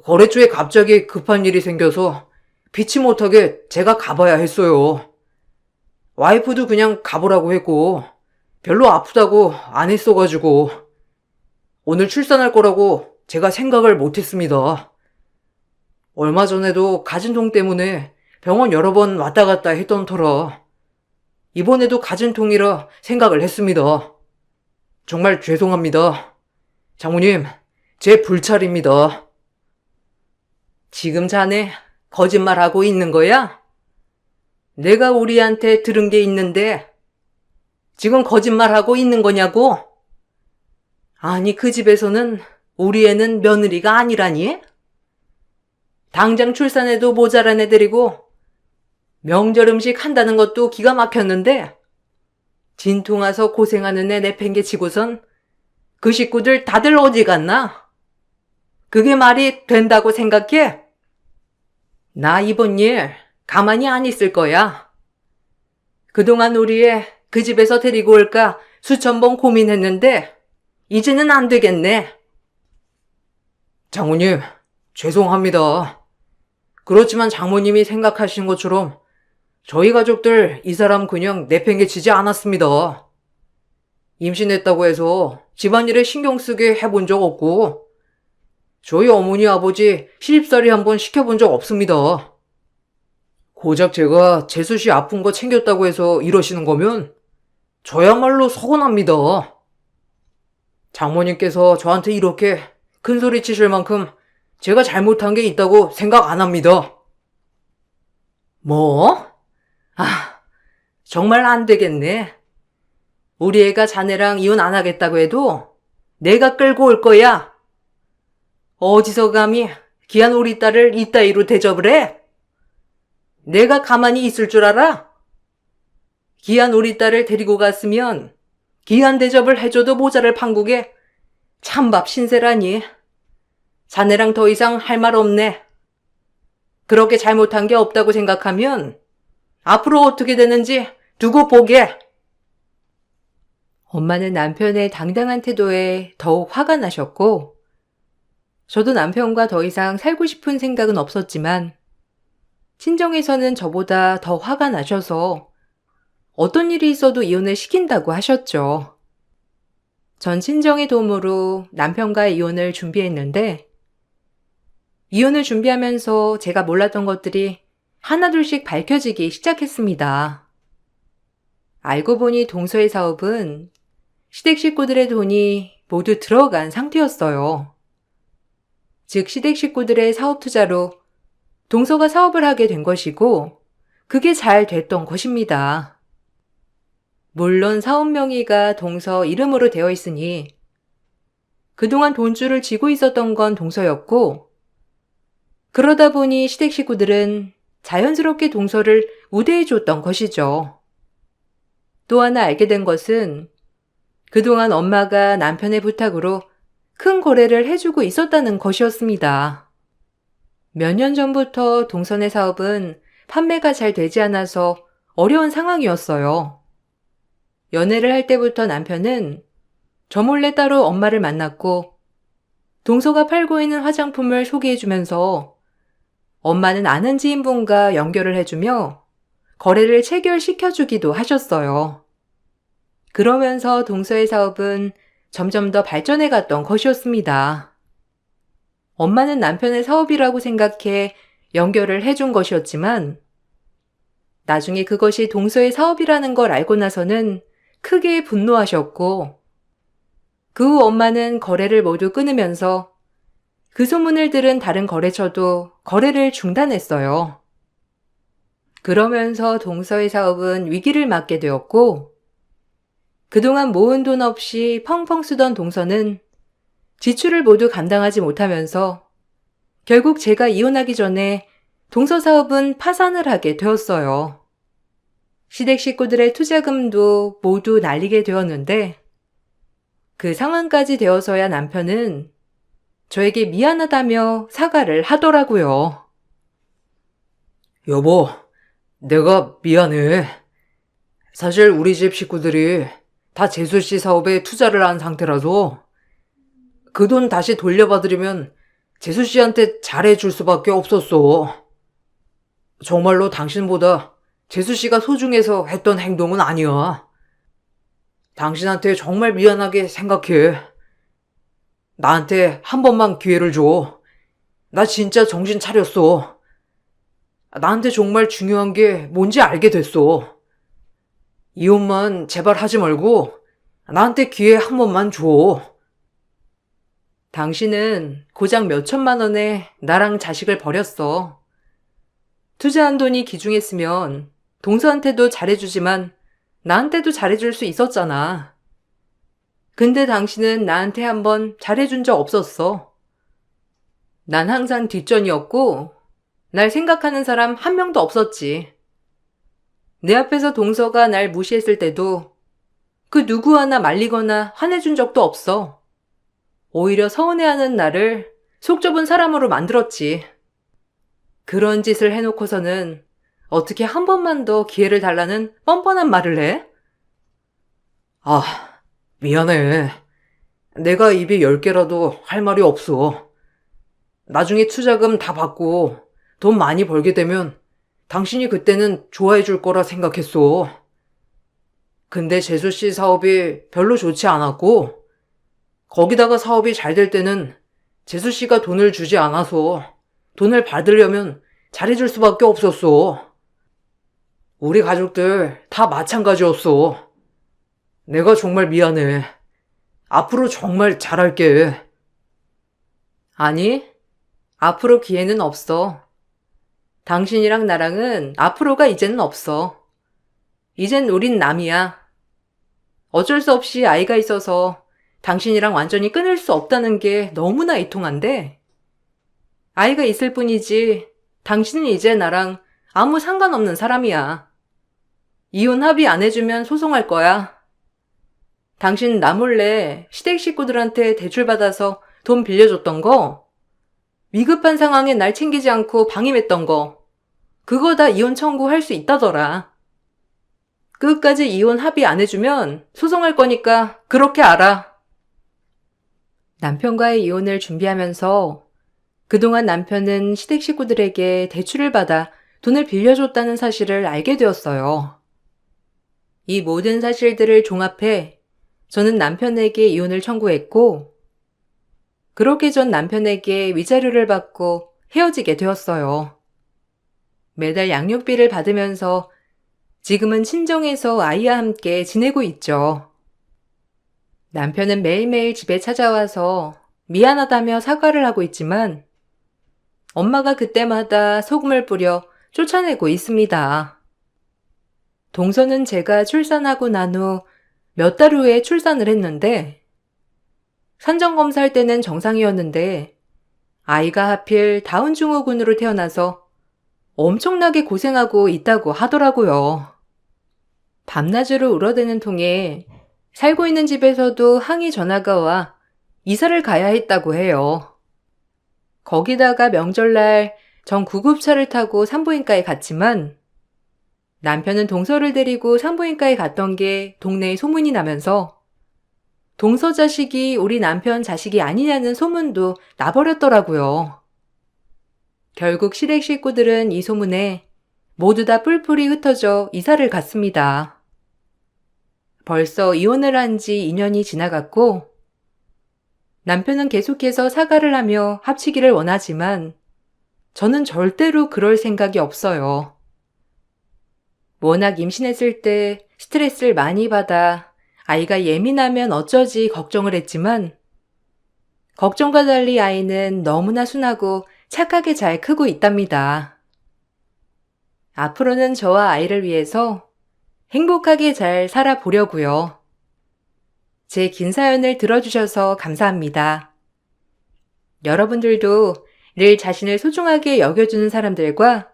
거래처에 갑자기 급한 일이 생겨서 피치 못하게 제가 가봐야 했어요. 와이프도 그냥 가보라고 했고 별로 아프다고 안 했어가지고 오늘 출산할 거라고 제가 생각을 못했습니다. 얼마 전에도 가진통 때문에 병원 여러 번 왔다 갔다 했던 터라 이번에도 가진통이라 생각을 했습니다. 정말 죄송합니다. 장모님, 제 불찰입니다. 지금 자네 거짓말하고 있는 거야? 내가 우리한테 들은 게 있는데 지금 거짓말하고 있는 거냐고? 아니, 그 집에서는 우리 애는 며느리가 아니라니? 당장 출산해도 모자란 애들이고 명절 음식 한다는 것도 기가 막혔는데 진통 와서 고생하는 애 내팽개치고선 그 식구들 다들 어디 갔나? 그게 말이 된다고 생각해? 나 이번 일 가만히 안 있을 거야. 그동안 우리 애 그 집에서 데리고 올까 수천 번 고민했는데 이제는 안 되겠네. 장모님, 죄송합니다. 그렇지만 장모님이 생각하시는 것처럼 저희 가족들 이 사람 그냥 내팽개치지 않았습니다. 임신했다고 해서 집안일에 신경 쓰게 해본 적 없고 저희 어머니 아버지 시집살이 한번 시켜본 적 없습니다. 고작 제가 재수 씨 아픈 거 챙겼다고 해서 이러시는 거면 저야말로 서운합니다. 장모님께서 저한테 이렇게 큰 소리 치실 만큼 제가 잘못한 게 있다고 생각 안 합니다. 뭐? 아, 정말 안 되겠네. 우리 애가 자네랑 이혼 안 하겠다고 해도 내가 끌고 올 거야. 어디서 감히 귀한 우리 딸을 이따위로 대접을 해? 내가 가만히 있을 줄 알아? 귀한 우리 딸을 데리고 갔으면 귀한 대접을 해줘도 모자랄 판국에 찬밥 신세라니. 자네랑 더 이상 할 말 없네. 그렇게 잘못한 게 없다고 생각하면 앞으로 어떻게 되는지 두고 보게. 엄마는 남편의 당당한 태도에 더욱 화가 나셨고 저도 남편과 더 이상 살고 싶은 생각은 없었지만 친정에서는 저보다 더 화가 나셔서 어떤 일이 있어도 이혼을 시킨다고 하셨죠. 전 친정의 도움으로 남편과의 이혼을 준비했는데 이혼을 준비하면서 제가 몰랐던 것들이 하나둘씩 밝혀지기 시작했습니다. 알고 보니 동서의 사업은 시댁 식구들의 돈이 모두 들어간 상태였어요. 즉 시댁 식구들의 사업 투자로 동서가 사업을 하게 된 것이고 그게 잘 됐던 것입니다. 물론 사업 명의가 동서 이름으로 되어 있으니 그동안 돈줄을 쥐고 있었던 건 동서였고 그러다 보니 시댁 식구들은 자연스럽게 동서를 우대해 줬던 것이죠. 또 하나 알게 된 것은 그동안 엄마가 남편의 부탁으로 큰 거래를 해주고 있었다는 것이었습니다. 몇 년 전부터 동선의 사업은 판매가 잘 되지 않아서 어려운 상황이었어요. 연애를 할 때부터 남편은 저 몰래 따로 엄마를 만났고 동서가 팔고 있는 화장품을 소개해주면서 엄마는 아는 지인분과 연결을 해주며 거래를 체결시켜주기도 하셨어요. 그러면서 동서의 사업은 점점 더 발전해갔던 것이었습니다. 엄마는 남편의 사업이라고 생각해 연결을 해준 것이었지만 나중에 그것이 동서의 사업이라는 걸 알고 나서는 크게 분노하셨고 그 후 엄마는 거래를 모두 끊으면서 그 소문을 들은 다른 거래처도 거래를 중단했어요. 그러면서 동서의 사업은 위기를 맞게 되었고 그동안 모은 돈 없이 펑펑 쓰던 동서는 지출을 모두 감당하지 못하면서 결국 제가 이혼하기 전에 동서 사업은 파산을 하게 되었어요. 시댁 식구들의 투자금도 모두 날리게 되었는데 그 상황까지 되어서야 남편은 저에게 미안하다며 사과를 하더라고요. 여보, 내가 미안해. 사실 우리 집 식구들이 다 재수 씨 사업에 투자를 한 상태라서 그 돈 다시 돌려받으려면 재수 씨한테 잘해줄 수밖에 없었어. 정말로 당신보다 재수 씨가 소중해서 했던 행동은 아니야. 당신한테 정말 미안하게 생각해. 나한테 한 번만 기회를 줘. 나 진짜 정신 차렸어. 나한테 정말 중요한 게 뭔지 알게 됐어. 이혼만 제발 하지 말고 나한테 기회 한 번만 줘. 당신은 고작 몇 천만 원에 나랑 자식을 버렸어. 투자한 돈이 귀중했으면 동서한테도 잘해주지만 나한테도 잘해줄 수 있었잖아. 근데 당신은 나한테 한번 잘해준 적 없었어. 난 항상 뒷전이었고, 날 생각하는 사람 한 명도 없었지. 내 앞에서 동서가 날 무시했을 때도 그 누구 하나 말리거나 화내준 적도 없어. 오히려 서운해하는 나를 속 좁은 사람으로 만들었지. 그런 짓을 해놓고서는 어떻게 한 번만 더 기회를 달라는 뻔뻔한 말을 해? 아, 미안해. 내가 입이 10개라도 할 말이 없어. 나중에 투자금 다 받고 돈 많이 벌게 되면 당신이 그때는 좋아해 줄 거라 생각했어. 근데 재수 씨 사업이 별로 좋지 않았고, 거기다가 사업이 잘 될 때는 재수 씨가 돈을 주지 않아서 돈을 받으려면 잘해줄 수밖에 없었어. 우리 가족들 다 마찬가지였어. 내가 정말 미안해. 앞으로 정말 잘할게. 아니, 앞으로 기회는 없어. 당신이랑 나랑은 앞으로가 이제는 없어. 이젠 우린 남이야. 어쩔 수 없이 아이가 있어서 당신이랑 완전히 끊을 수 없다는 게 너무나 이통한데, 아이가 있을 뿐이지 당신은 이제 나랑 아무 상관없는 사람이야. 이혼 합의 안 해주면 소송할 거야. 당신 나 몰래 시댁 식구들한테 대출받아서 돈 빌려줬던 거, 위급한 상황에 날 챙기지 않고 방임했던 거, 그거 다 이혼 청구할 수 있다더라. 끝까지 이혼 합의 안 해주면 소송할 거니까 그렇게 알아. 남편과의 이혼을 준비하면서 그동안 남편은 시댁 식구들에게 대출을 받아 돈을 빌려줬다는 사실을 알게 되었어요. 이 모든 사실들을 종합해 저는 남편에게 이혼을 청구했고, 그렇게 전 남편에게 위자료를 받고 헤어지게 되었어요. 매달 양육비를 받으면서 지금은 친정에서 아이와 함께 지내고 있죠. 남편은 매일매일 집에 찾아와서 미안하다며 사과를 하고 있지만 엄마가 그때마다 소금을 뿌려 쫓아내고 있습니다. 동서는 제가 출산하고 난 후 몇 달 후에 출산을 했는데, 산정검사할 때는 정상이었는데 아이가 하필 다운 증후군으로 태어나서 엄청나게 고생하고 있다고 하더라고요. 밤낮으로 울어대는 통에 살고 있는 집에서도 항의 전화가 와 이사를 가야 했다고 해요. 거기다가 명절날 전 구급차를 타고 산부인과에 갔지만 남편은 동서를 데리고 산부인과에 갔던 게 동네에 소문이 나면서 동서 자식이 우리 남편 자식이 아니냐는 소문도 나버렸더라고요. 결국 시댁 식구들은 이 소문에 모두 다 뿔뿔이 흩어져 이사를 갔습니다. 벌써 이혼을 한 지 2년이 지나갔고, 남편은 계속해서 사과를 하며 합치기를 원하지만 저는 절대로 그럴 생각이 없어요. 워낙 임신했을 때 스트레스를 많이 받아 아이가 예민하면 어쩌지 걱정을 했지만, 걱정과 달리 아이는 너무나 순하고 착하게 잘 크고 있답니다. 앞으로는 저와 아이를 위해서 행복하게 잘 살아보려고요. 제 긴 사연을 들어주셔서 감사합니다. 여러분들도 늘 자신을 소중하게 여겨주는 사람들과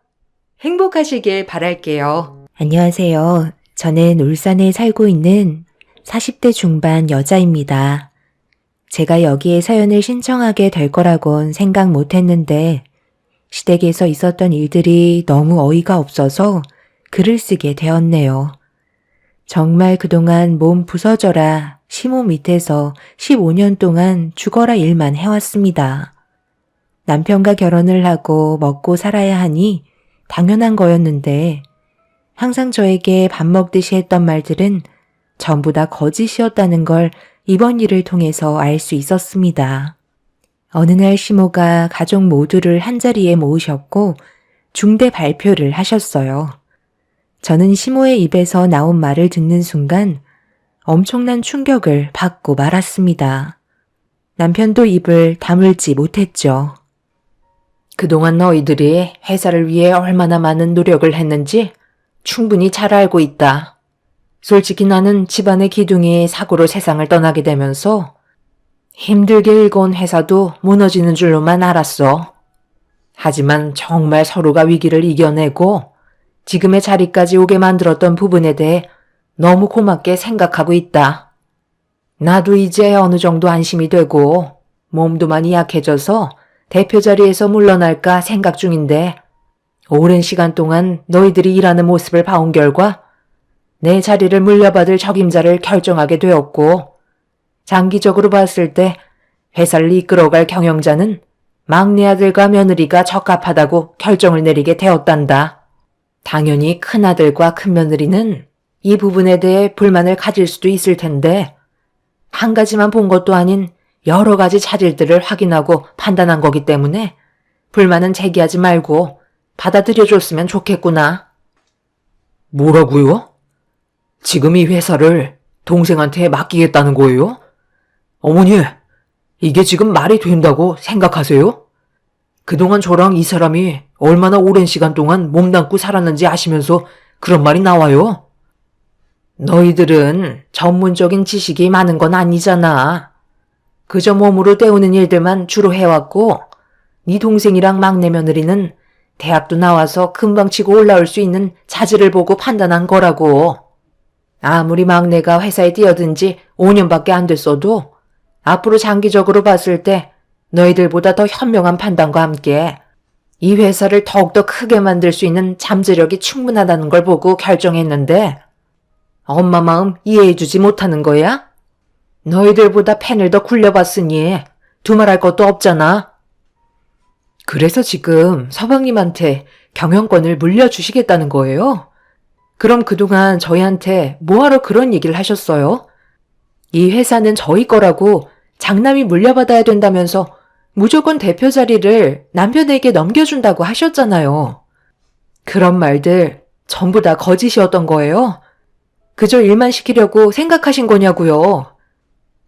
행복하시길 바랄게요. 안녕하세요. 저는 울산에 살고 있는 40대 중반 여자입니다. 제가 여기에 사연을 신청하게 될 거라곤 생각 못 했는데 시댁에서 있었던 일들이 너무 어이가 없어서 글을 쓰게 되었네요. 정말 그동안 몸 부서져라 시모 밑에서 15년 동안 죽어라 일만 해왔습니다. 남편과 결혼을 하고 먹고 살아야 하니 당연한 거였는데 항상 저에게 밥 먹듯이 했던 말들은 전부 다 거짓이었다는 걸 이번 일을 통해서 알 수 있었습니다. 어느 날 시모가 가족 모두를 한자리에 모으셨고 중대 발표를 하셨어요. 저는 시모의 입에서 나온 말을 듣는 순간 엄청난 충격을 받고 말았습니다. 남편도 입을 다물지 못했죠. 그동안 너희들이 회사를 위해 얼마나 많은 노력을 했는지 충분히 잘 알고 있다. 솔직히 나는 집안의 기둥이 사고로 세상을 떠나게 되면서 힘들게 일궈온 회사도 무너지는 줄로만 알았어. 하지만 정말 서로가 위기를 이겨내고 지금의 자리까지 오게 만들었던 부분에 대해 너무 고맙게 생각하고 있다. 나도 이제 어느 정도 안심이 되고 몸도 많이 약해져서 대표 자리에서 물러날까 생각 중인데 오랜 시간 동안 너희들이 일하는 모습을 봐온 결과 내 자리를 물려받을 적임자를 결정하게 되었고 장기적으로 봤을 때 회사를 이끌어갈 경영자는 막내 아들과 며느리가 적합하다고 결정을 내리게 되었단다. 당연히 큰아들과 큰며느리는 이 부분에 대해 불만을 가질 수도 있을 텐데 한 가지만 본 것도 아닌 여러 가지 차질들을 확인하고 판단한 거기 때문에 불만은 제기하지 말고 받아들여줬으면 좋겠구나. 뭐라고요? 지금 이 회사를 동생한테 맡기겠다는 거예요? 어머니, 이게 지금 말이 된다고 생각하세요? 그동안 저랑 이 사람이 얼마나 오랜 시간 동안 몸담고 살았는지 아시면서 그런 말이 나와요? 너희들은 전문적인 지식이 많은 건 아니잖아. 그저 몸으로 때우는 일들만 주로 해왔고 네 동생이랑 막내 며느리는 대학도 나와서 금방 치고 올라올 수 있는 자질을 보고 판단한 거라고. 아무리 막내가 회사에 뛰어든 지 5년밖에 안 됐어도 앞으로 장기적으로 봤을 때 너희들보다 더 현명한 판단과 함께 이 회사를 더욱더 크게 만들 수 있는 잠재력이 충분하다는 걸 보고 결정했는데 엄마 마음 이해해주지 못하는 거야? 너희들보다 펜을 더 굴려봤으니 두말할 것도 없잖아. 그래서 지금 서방님한테 경영권을 물려주시겠다는 거예요? 그럼 그동안 저희한테 뭐하러 그런 얘기를 하셨어요? 이 회사는 저희 거라고 장남이 물려받아야 된다면서 무조건 대표 자리를 남편에게 넘겨준다고 하셨잖아요. 그런 말들 전부 다 거짓이었던 거예요? 그저 일만 시키려고 생각하신 거냐고요.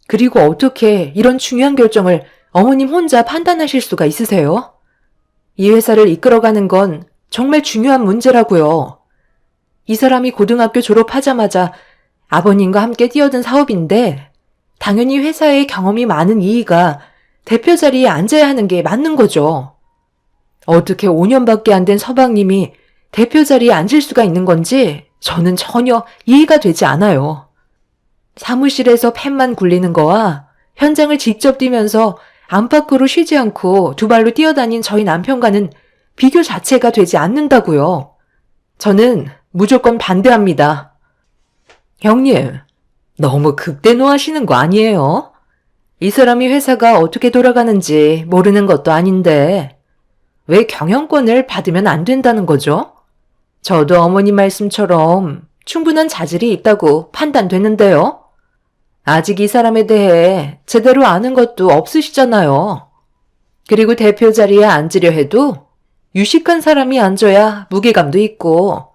그리고 어떻게 이런 중요한 결정을 어머님 혼자 판단하실 수가 있으세요? 이 회사를 이끌어가는 건 정말 중요한 문제라고요. 이 사람이 고등학교 졸업하자마자 아버님과 함께 뛰어든 사업인데 당연히 회사에 경험이 많은 이이가 대표 자리에 앉아야 하는 게 맞는 거죠. 어떻게 5년밖에 안 된 서방님이 대표 자리에 앉을 수가 있는 건지 저는 전혀 이해가 되지 않아요. 사무실에서 펜만 굴리는 거와 현장을 직접 뛰면서 안팎으로 쉬지 않고 두 발로 뛰어다닌 저희 남편과는 비교 자체가 되지 않는다고요. 저는 무조건 반대합니다. 형님, 너무 극대노하시는 거 아니에요? 이 사람이 회사가 어떻게 돌아가는지 모르는 것도 아닌데 왜 경영권을 받으면 안 된다는 거죠? 저도 어머님 말씀처럼 충분한 자질이 있다고 판단되는데요. 아직 이 사람에 대해 제대로 아는 것도 없으시잖아요. 그리고 대표 자리에 앉으려 해도 유식한 사람이 앉아야 무게감도 있고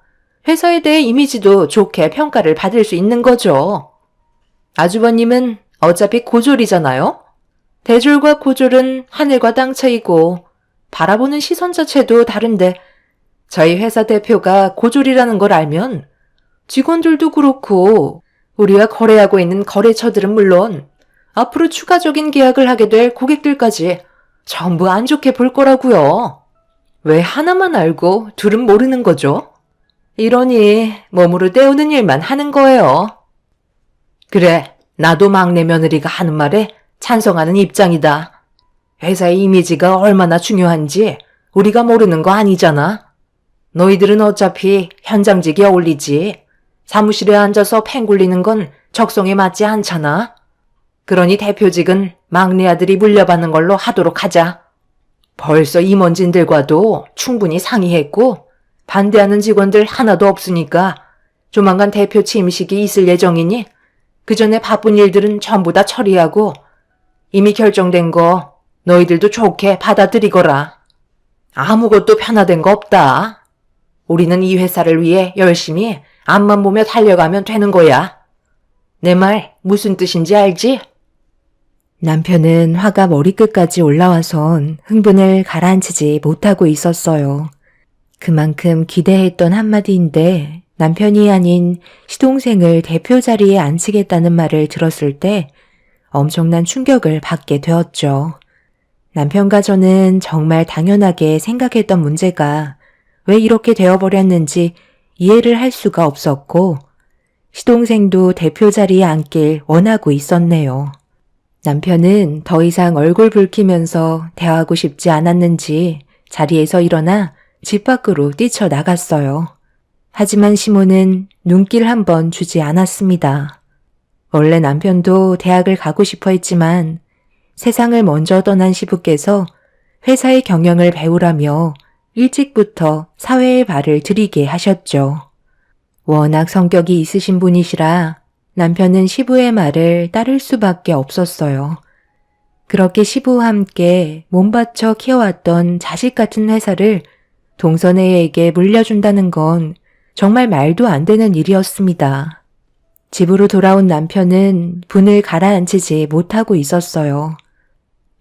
회사에 대해 이미지도 좋게 평가를 받을 수 있는 거죠. 아주버님은 어차피 고졸이잖아요. 대졸과 고졸은 하늘과 땅 차이고 바라보는 시선 자체도 다른데 저희 회사 대표가 고졸이라는 걸 알면 직원들도 그렇고 우리와 거래하고 있는 거래처들은 물론 앞으로 추가적인 계약을 하게 될 고객들까지 전부 안 좋게 볼 거라고요. 왜 하나만 알고 둘은 모르는 거죠? 이러니 몸으로 때우는 일만 하는 거예요. 그래, 나도 막내 며느리가 하는 말에 찬성하는 입장이다. 회사의 이미지가 얼마나 중요한지 우리가 모르는 거 아니잖아. 너희들은 어차피 현장직이 어울리지. 사무실에 앉아서 펜 굴리는 건 적성에 맞지 않잖아. 그러니 대표직은 막내 아들이 물려받는 걸로 하도록 하자. 벌써 임원진들과도 충분히 상의했고 반대하는 직원들 하나도 없으니까 조만간 대표 취임식이 있을 예정이니 그 전에 바쁜 일들은 전부 다 처리하고 이미 결정된 거 너희들도 좋게 받아들이거라. 아무것도 변화된 거 없다. 우리는 이 회사를 위해 열심히 앞만 보며 달려가면 되는 거야. 내 말 무슨 뜻인지 알지? 남편은 화가 머리끝까지 올라와선 흥분을 가라앉히지 못하고 있었어요. 그만큼 기대했던 한마디인데 남편이 아닌 시동생을 대표 자리에 앉히겠다는 말을 들었을 때 엄청난 충격을 받게 되었죠. 남편과 저는 정말 당연하게 생각했던 문제가 왜 이렇게 되어버렸는지 이해를 할 수가 없었고, 시동생도 대표 자리에 앉길 원하고 있었네요. 남편은 더 이상 얼굴 붉히면서 대화하고 싶지 않았는지 자리에서 일어나 집 밖으로 뛰쳐나갔어요. 하지만 시모는 눈길 한 번 주지 않았습니다. 원래 남편도 대학을 가고 싶어 했지만 세상을 먼저 떠난 시부께서 회사의 경영을 배우라며 일찍부터 사회에 발을 들이게 하셨죠. 워낙 성격이 있으신 분이시라 남편은 시부의 말을 따를 수밖에 없었어요. 그렇게 시부와 함께 몸바쳐 키워왔던 자식 같은 회사를 동선애에게 물려준다는 건 정말 말도 안 되는 일이었습니다. 집으로 돌아온 남편은 분을 가라앉히지 못하고 있었어요.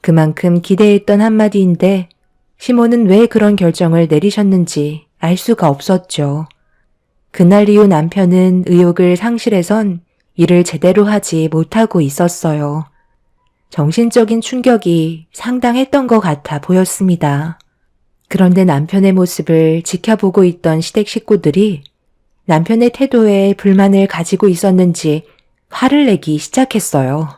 그만큼 기대했던 한마디인데 시모는 왜 그런 결정을 내리셨는지 알 수가 없었죠. 그날 이후 남편은 의욕을 상실해선 일을 제대로 하지 못하고 있었어요. 정신적인 충격이 상당했던 것 같아 보였습니다. 그런데 남편의 모습을 지켜보고 있던 시댁 식구들이 남편의 태도에 불만을 가지고 있었는지 화를 내기 시작했어요.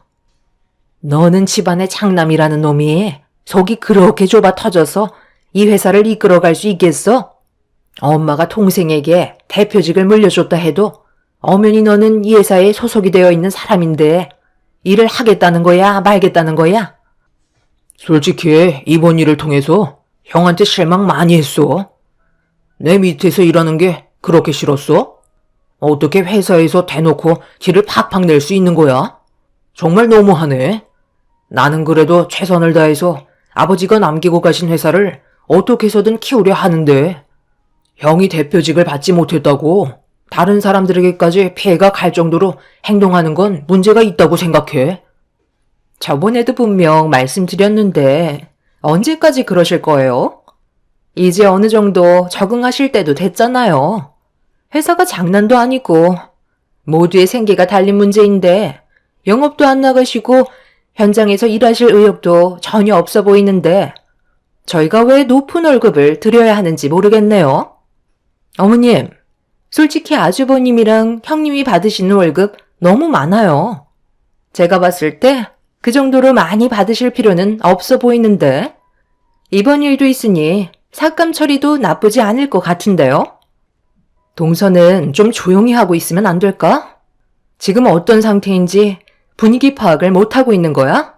너는 집안의 장남이라는 놈이 속이 그렇게 좁아 터져서 이 회사를 이끌어갈 수 있겠어? 엄마가 동생에게 대표직을 물려줬다 해도 엄연히 너는 이 회사에 소속이 되어 있는 사람인데 일을 하겠다는 거야, 말겠다는 거야? 솔직히 이번 일을 통해서 형한테 실망 많이 했어. 내 밑에서 일하는 게 그렇게 싫었어? 어떻게 회사에서 대놓고 티를 팍팍 낼 수 있는 거야? 정말 너무하네. 나는 그래도 최선을 다해서 아버지가 남기고 가신 회사를 어떻게 해서든 키우려 하는데 형이 대표직을 받지 못했다고 다른 사람들에게까지 피해가 갈 정도로 행동하는 건 문제가 있다고 생각해. 저번에도 분명 말씀드렸는데 언제까지 그러실 거예요? 이제 어느 정도 적응하실 때도 됐잖아요. 회사가 장난도 아니고 모두의 생계가 달린 문제인데 영업도 안 나가시고 현장에서 일하실 의욕도 전혀 없어 보이는데 저희가 왜 높은 월급을 드려야 하는지 모르겠네요. 어머님, 솔직히 아주버님이랑 형님이 받으시는 월급 너무 많아요. 제가 봤을 때 그 정도로 많이 받으실 필요는 없어 보이는데 이번 일도 있으니 삭감 처리도 나쁘지 않을 것 같은데요. 동서는 좀 조용히 하고 있으면 안 될까? 지금 어떤 상태인지 분위기 파악을 못하고 있는 거야?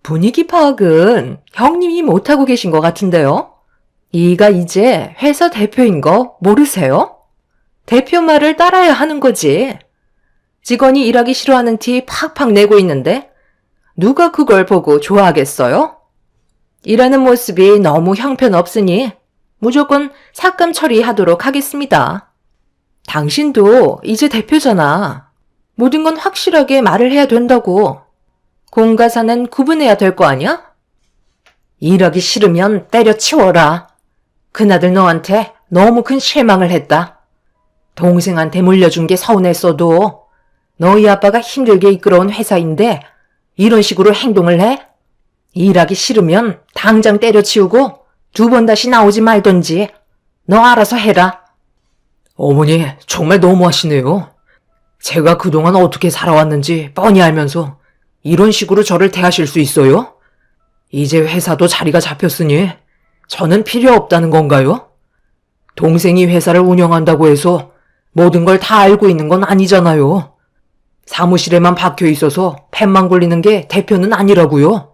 분위기 파악은 형님이 못하고 계신 것 같은데요. 이가 이제 회사 대표인 거 모르세요? 대표 말을 따라야 하는 거지. 직원이 일하기 싫어하는 티 팍팍 내고 있는데 누가 그걸 보고 좋아하겠어요? 일하는 모습이 너무 형편없으니 무조건 삭감 처리하도록 하겠습니다. 당신도 이제 대표잖아. 모든 건 확실하게 말을 해야 된다고. 공과 사는 구분해야 될 거 아니야? 일하기 싫으면 때려치워라. 그나들 너한테 너무 큰 실망을 했다. 동생한테 물려준 게 서운했어도 너희 아빠가 힘들게 이끌어온 회사인데 이런 식으로 행동을 해? 일하기 싫으면 당장 때려치우고 2번 다시 나오지 말던지. 너 알아서 해라. 어머니, 정말 너무하시네요. 제가 그동안 어떻게 살아왔는지 뻔히 알면서 이런 식으로 저를 대하실 수 있어요? 이제 회사도 자리가 잡혔으니 저는 필요 없다는 건가요? 동생이 회사를 운영한다고 해서 모든 걸 다 알고 있는 건 아니잖아요. 사무실에만 박혀 있어서 펜만 굴리는 게 대표는 아니라고요.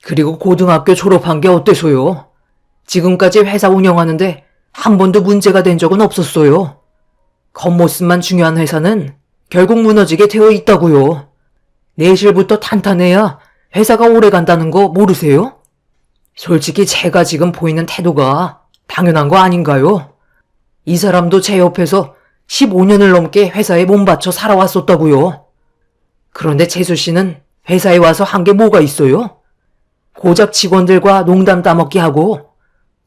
그리고 고등학교 졸업한 게 어때서요? 지금까지 회사 운영하는데 한 번도 문제가 된 적은 없었어요. 겉모습만 중요한 회사는 결국 무너지게 되어 있다고요. 내실부터 탄탄해야 회사가 오래 간다는 거 모르세요? 솔직히 제가 지금 보이는 태도가 당연한 거 아닌가요? 이 사람도 제 옆에서 15년을 넘게 회사에 몸바쳐 살아왔었다고요. 그런데 재수 씨는 회사에 와서 한 게 뭐가 있어요? 고작 직원들과 농담 따먹기 하고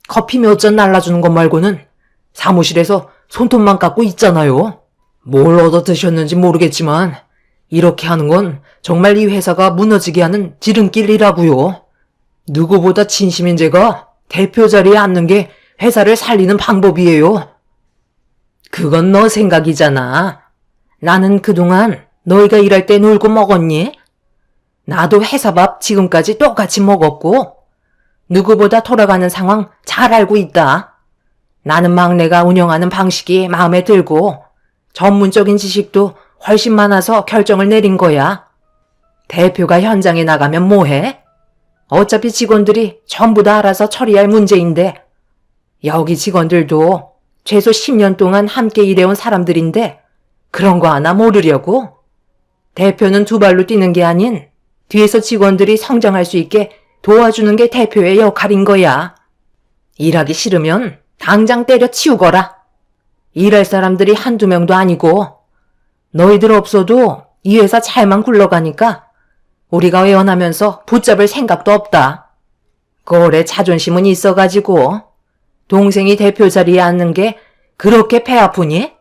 커피 몇 잔 날라주는 것 말고는 사무실에서 손톱만 깎고 있잖아요. 뭘 얻어 드셨는지 모르겠지만 이렇게 하는 건 정말 이 회사가 무너지게 하는 지름길이라고요. 누구보다 진심인 제가 대표 자리에 앉는 게 회사를 살리는 방법이에요. 그건 너 생각이잖아. 나는 그동안 너희가 일할 때 놀고 먹었니? 나도 회사 밥 지금까지 똑같이 먹었고 누구보다 돌아가는 상황 잘 알고 있다. 나는 막내가 운영하는 방식이 마음에 들고 전문적인 지식도 훨씬 많아서 결정을 내린 거야. 대표가 현장에 나가면 뭐해? 어차피 직원들이 전부 다 알아서 처리할 문제인데 여기 직원들도 최소 10년 동안 함께 일해온 사람들인데 그런 거 하나 모르려고? 대표는 두 발로 뛰는 게 아닌 뒤에서 직원들이 성장할 수 있게 도와주는 게 대표의 역할인 거야. 일하기 싫으면 당장 때려치우거라. 일할 사람들이 한두 명도 아니고 너희들 없어도 이 회사 잘만 굴러가니까 우리가 외원하면서 붙잡을 생각도 없다. 꼴에 자존심은 있어가지고 동생이 대표 자리에 앉는 게 그렇게 배 아프니?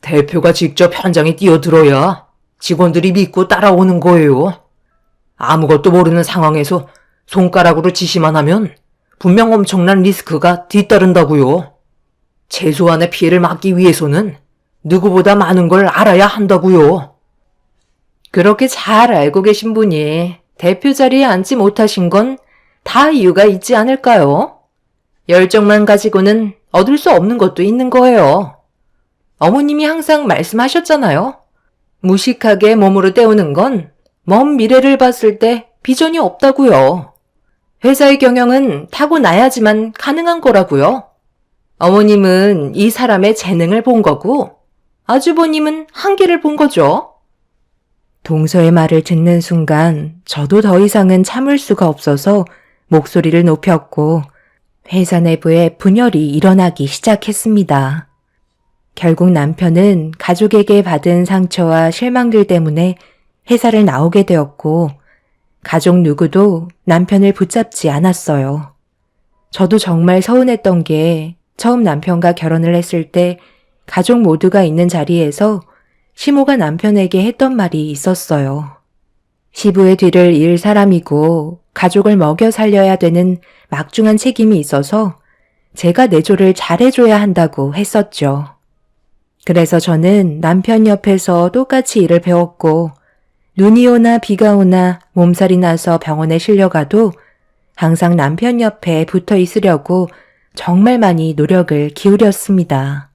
대표가 직접 현장에 뛰어들어야 직원들이 믿고 따라오는 거예요. 아무것도 모르는 상황에서 손가락으로 지시만 하면 분명 엄청난 리스크가 뒤따른다고요. 최소한의 피해를 막기 위해서는 누구보다 많은 걸 알아야 한다고요. 그렇게 잘 알고 계신 분이 대표 자리에 앉지 못하신 건 다 이유가 있지 않을까요? 열정만 가지고는 얻을 수 없는 것도 있는 거예요. 어머님이 항상 말씀하셨잖아요. 무식하게 몸으로 때우는 건 먼 미래를 봤을 때 비전이 없다고요. 회사의 경영은 타고나야지만 가능한 거라고요. 어머님은 이 사람의 재능을 본 거고 아주버님은 한계를 본 거죠. 동서의 말을 듣는 순간 저도 더 이상은 참을 수가 없어서 목소리를 높였고 회사 내부에 분열이 일어나기 시작했습니다. 결국 남편은 가족에게 받은 상처와 실망들 때문에 회사를 나오게 되었고 가족 누구도 남편을 붙잡지 않았어요. 저도 정말 서운했던 게 처음 남편과 결혼을 했을 때 가족 모두가 있는 자리에서 시모가 남편에게 했던 말이 있었어요. 시부의 뒤를 이을 사람이고 가족을 먹여 살려야 되는 막중한 책임이 있어서 제가 내조를 잘해줘야 한다고 했었죠. 그래서 저는 남편 옆에서 똑같이 일을 배웠고 눈이 오나 비가 오나 몸살이 나서 병원에 실려가도 항상 남편 옆에 붙어 있으려고 정말 많이 노력을 기울였습니다.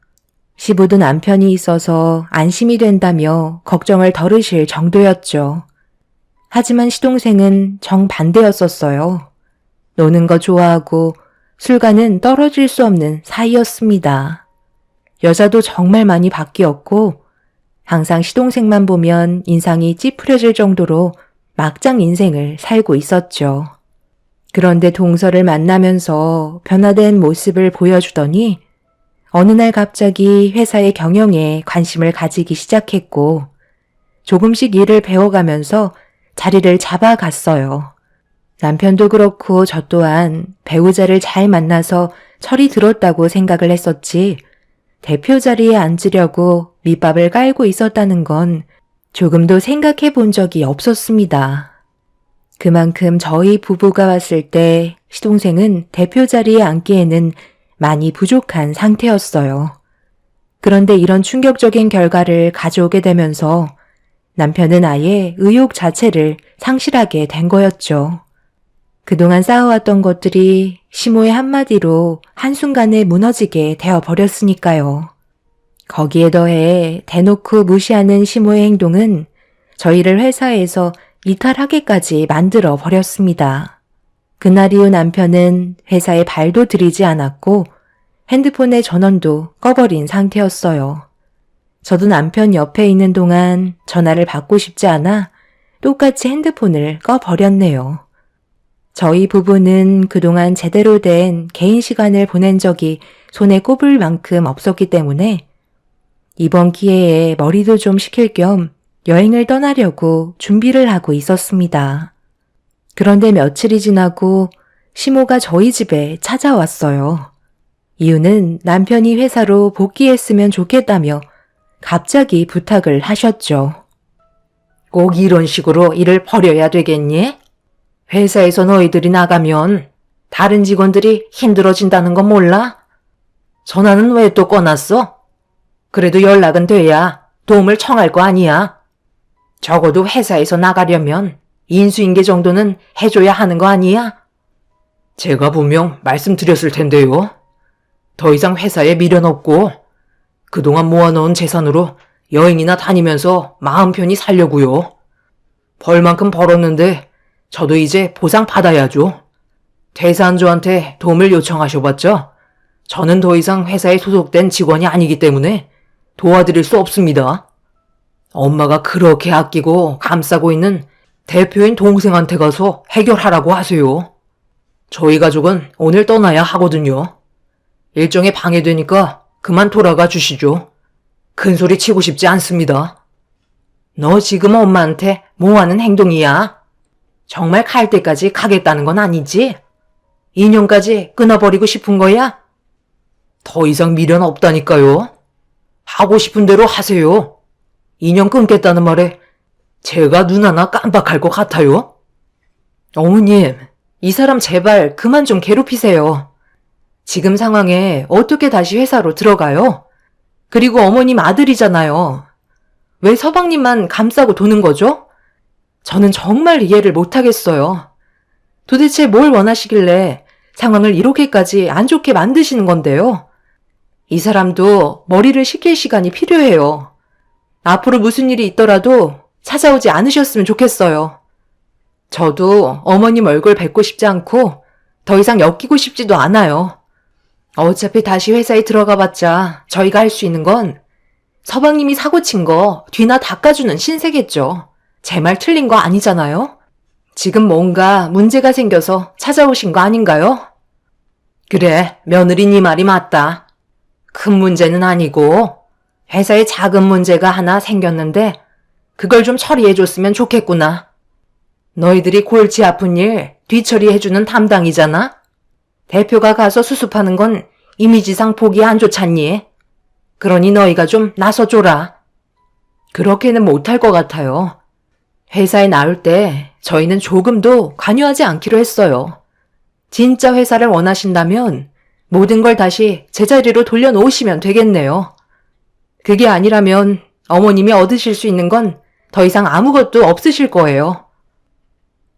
시부도 남편이 있어서 안심이 된다며 걱정을 덜으실 정도였죠. 하지만 시동생은 정반대였었어요. 노는 거 좋아하고 술과는 떨어질 수 없는 사이였습니다. 여자도 정말 많이 바뀌었고 항상 시동생만 보면 인상이 찌푸려질 정도로 막장 인생을 살고 있었죠. 그런데 동서를 만나면서 변화된 모습을 보여주더니 어느 날 갑자기 회사의 경영에 관심을 가지기 시작했고 조금씩 일을 배워가면서 자리를 잡아갔어요. 남편도 그렇고 저 또한 배우자를 잘 만나서 철이 들었다고 생각을 했었지 대표 자리에 앉으려고 밑밥을 깔고 있었다는 건 조금도 생각해 본 적이 없었습니다. 그만큼 저희 부부가 왔을 때 시동생은 대표 자리에 앉기에는 많이 부족한 상태였어요. 그런데 이런 충격적인 결과를 가져오게 되면서 남편은 아예 의욕 자체를 상실하게 된 거였죠. 그동안 쌓아왔던 것들이 시모의 한마디로 한순간에 무너지게 되어버렸으니까요. 거기에 더해 대놓고 무시하는 시모의 행동은 저희를 회사에서 이탈하게까지 만들어 버렸습니다. 그날 이후 남편은 회사에 발도 들이지 않았고 핸드폰의 전원도 꺼버린 상태였어요. 저도 남편 옆에 있는 동안 전화를 받고 싶지 않아 똑같이 핸드폰을 꺼버렸네요. 저희 부부는 그동안 제대로 된 개인 시간을 보낸 적이 손에 꼽을 만큼 없었기 때문에 이번 기회에 머리도 좀 식힐 겸 여행을 떠나려고 준비를 하고 있었습니다. 그런데 며칠이 지나고 시모가 저희 집에 찾아왔어요. 이유는 남편이 회사로 복귀했으면 좋겠다며 갑자기 부탁을 하셨죠. 꼭 이런 식으로 일을 벌여야 되겠니? 회사에서 너희들이 나가면 다른 직원들이 힘들어진다는 건 몰라? 전화는 왜 또 꺼놨어? 그래도 연락은 돼야 도움을 청할 거 아니야. 적어도 회사에서 나가려면 인수인계 정도는 해줘야 하는 거 아니야? 제가 분명 말씀드렸을 텐데요. 더 이상 회사에 미련 없고 그동안 모아놓은 재산으로 여행이나 다니면서 마음 편히 살려고요. 벌만큼 벌었는데 저도 이제 보상 받아야죠. 대사안조한테 도움을 요청하셔봤자 저는 더 이상 회사에 소속된 직원이 아니기 때문에 도와드릴 수 없습니다. 엄마가 그렇게 아끼고 감싸고 있는 대표인 동생한테 가서 해결하라고 하세요. 저희 가족은 오늘 떠나야 하거든요. 일정에 방해되니까 그만 돌아가 주시죠. 큰 소리 치고 싶지 않습니다. 너 지금 엄마한테 뭐하는 행동이야? 정말 갈 때까지 가겠다는 건 아니지? 인연까지 끊어버리고 싶은 거야? 더 이상 미련 없다니까요. 하고 싶은 대로 하세요. 인연 끊겠다는 말에 제가 눈 하나 깜빡할 것 같아요. 어머님, 이 사람 제발 그만 좀 괴롭히세요. 지금 상황에 어떻게 다시 회사로 들어가요? 그리고 어머님 아들이잖아요. 왜 서방님만 감싸고 도는 거죠? 저는 정말 이해를 못하겠어요. 도대체 뭘 원하시길래 상황을 이렇게까지 안 좋게 만드시는 건데요? 이 사람도 머리를 식힐 시간이 필요해요. 앞으로 무슨 일이 있더라도 찾아오지 않으셨으면 좋겠어요. 저도 어머님 얼굴 뵙고 싶지 않고 더 이상 엮이고 싶지도 않아요. 어차피 다시 회사에 들어가 봤자 저희가 할 수 있는 건 서방님이 사고 친 거 뒤나 닦아주는 신세겠죠. 제 말 틀린 거 아니잖아요? 지금 뭔가 문제가 생겨서 찾아오신 거 아닌가요? 그래, 며느리 네 말이 맞다. 큰 문제는 아니고 회사에 작은 문제가 하나 생겼는데 그걸 좀 처리해줬으면 좋겠구나. 너희들이 골치 아픈 일 뒤처리해주는 담당이잖아? 대표가 가서 수습하는 건 이미지상 보기 안 좋잖니? 그러니 너희가 좀 나서줘라. 그렇게는 못할 것 같아요. 회사에 나올 때 저희는 조금도 관여하지 않기로 했어요. 진짜 회사를 원하신다면 모든 걸 다시 제자리로 돌려놓으시면 되겠네요. 그게 아니라면 어머님이 얻으실 수 있는 건 더 이상 아무것도 없으실 거예요.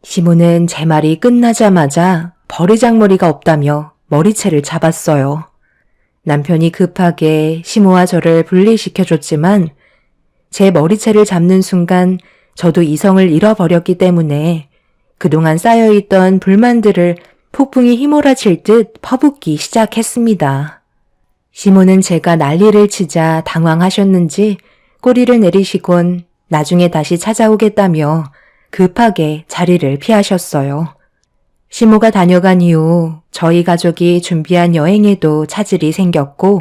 시모는 제 말이 끝나자마자 버르장머리가 없다며 머리채를 잡았어요. 남편이 급하게 시모와 저를 분리시켜줬지만 제 머리채를 잡는 순간 저도 이성을 잃어버렸기 때문에 그동안 쌓여있던 불만들을 폭풍이 휘몰아칠 듯 퍼붓기 시작했습니다. 시모는 제가 난리를 치자 당황하셨는지 꼬리를 내리시곤 나중에 다시 찾아오겠다며 급하게 자리를 피하셨어요. 시모가 다녀간 이후 저희 가족이 준비한 여행에도 차질이 생겼고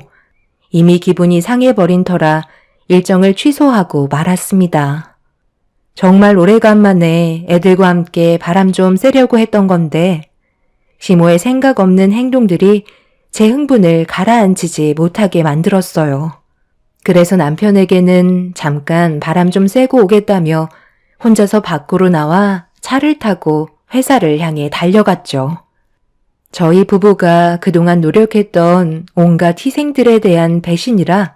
이미 기분이 상해버린 터라 일정을 취소하고 말았습니다. 정말 오래간만에 애들과 함께 바람 좀 쐬려고 했던 건데 시모의 생각 없는 행동들이 제 흥분을 가라앉히지 못하게 만들었어요. 그래서 남편에게는 잠깐 바람 좀 쐬고 오겠다며 혼자서 밖으로 나와 차를 타고 회사를 향해 달려갔죠. 저희 부부가 그동안 노력했던 온갖 희생들에 대한 배신이라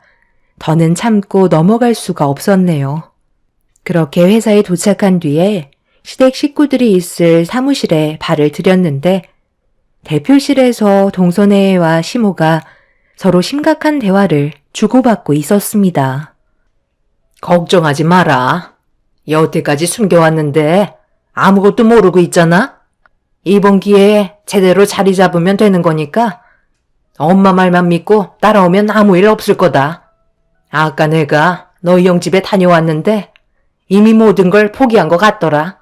더는 참고 넘어갈 수가 없었네요. 그렇게 회사에 도착한 뒤에 시댁 식구들이 있을 사무실에 발을 들였는데 대표실에서 동선혜와 시모가 서로 심각한 대화를 주고받고 있었습니다. 걱정하지 마라. 여태까지 숨겨왔는데 아무것도 모르고 있잖아? 이번 기회에 제대로 자리 잡으면 되는 거니까 엄마 말만 믿고 따라오면 아무 일 없을 거다. 아까 내가 너희 형 집에 다녀왔는데 이미 모든 걸 포기한 것 같더라.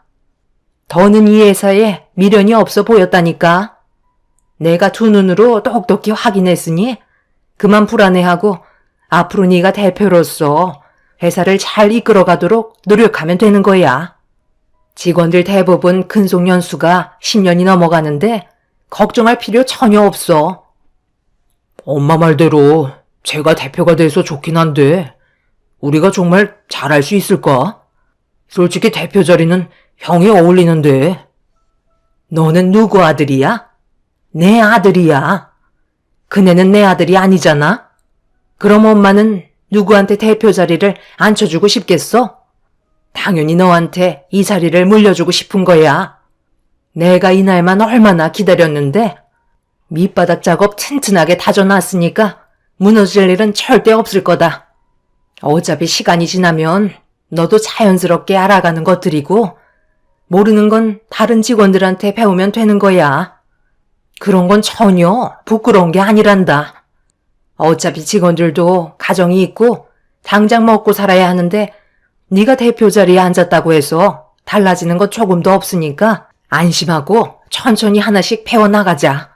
더는 이 회사에 미련이 없어 보였다니까. 내가 두 눈으로 똑똑히 확인했으니 그만 불안해하고 앞으로 네가 대표로서 회사를 잘 이끌어가도록 노력하면 되는 거야. 직원들 대부분 근속 연수가 10년이 넘어가는데 걱정할 필요 전혀 없어. 엄마 말대로 제가 대표가 돼서 좋긴 한데 우리가 정말 잘할 수 있을까? 솔직히 대표 자리는 형이 어울리는데. 너는 누구 아들이야? 내 아들이야. 그네는 내 아들이 아니잖아? 그럼 엄마는 누구한테 대표 자리를 앉혀주고 싶겠어? 당연히 너한테 이 자리를 물려주고 싶은 거야. 내가 이 날만 얼마나 기다렸는데 밑바닥 작업 튼튼하게 다져놨으니까 무너질 일은 절대 없을 거다. 어차피 시간이 지나면 너도 자연스럽게 알아가는 것들이고 모르는 건 다른 직원들한테 배우면 되는 거야. 그런 건 전혀 부끄러운 게 아니란다. 어차피 직원들도 가정이 있고 당장 먹고 살아야 하는데 네가 대표 자리에 앉았다고 해서 달라지는 건 조금도 없으니까 안심하고 천천히 하나씩 배워나가자.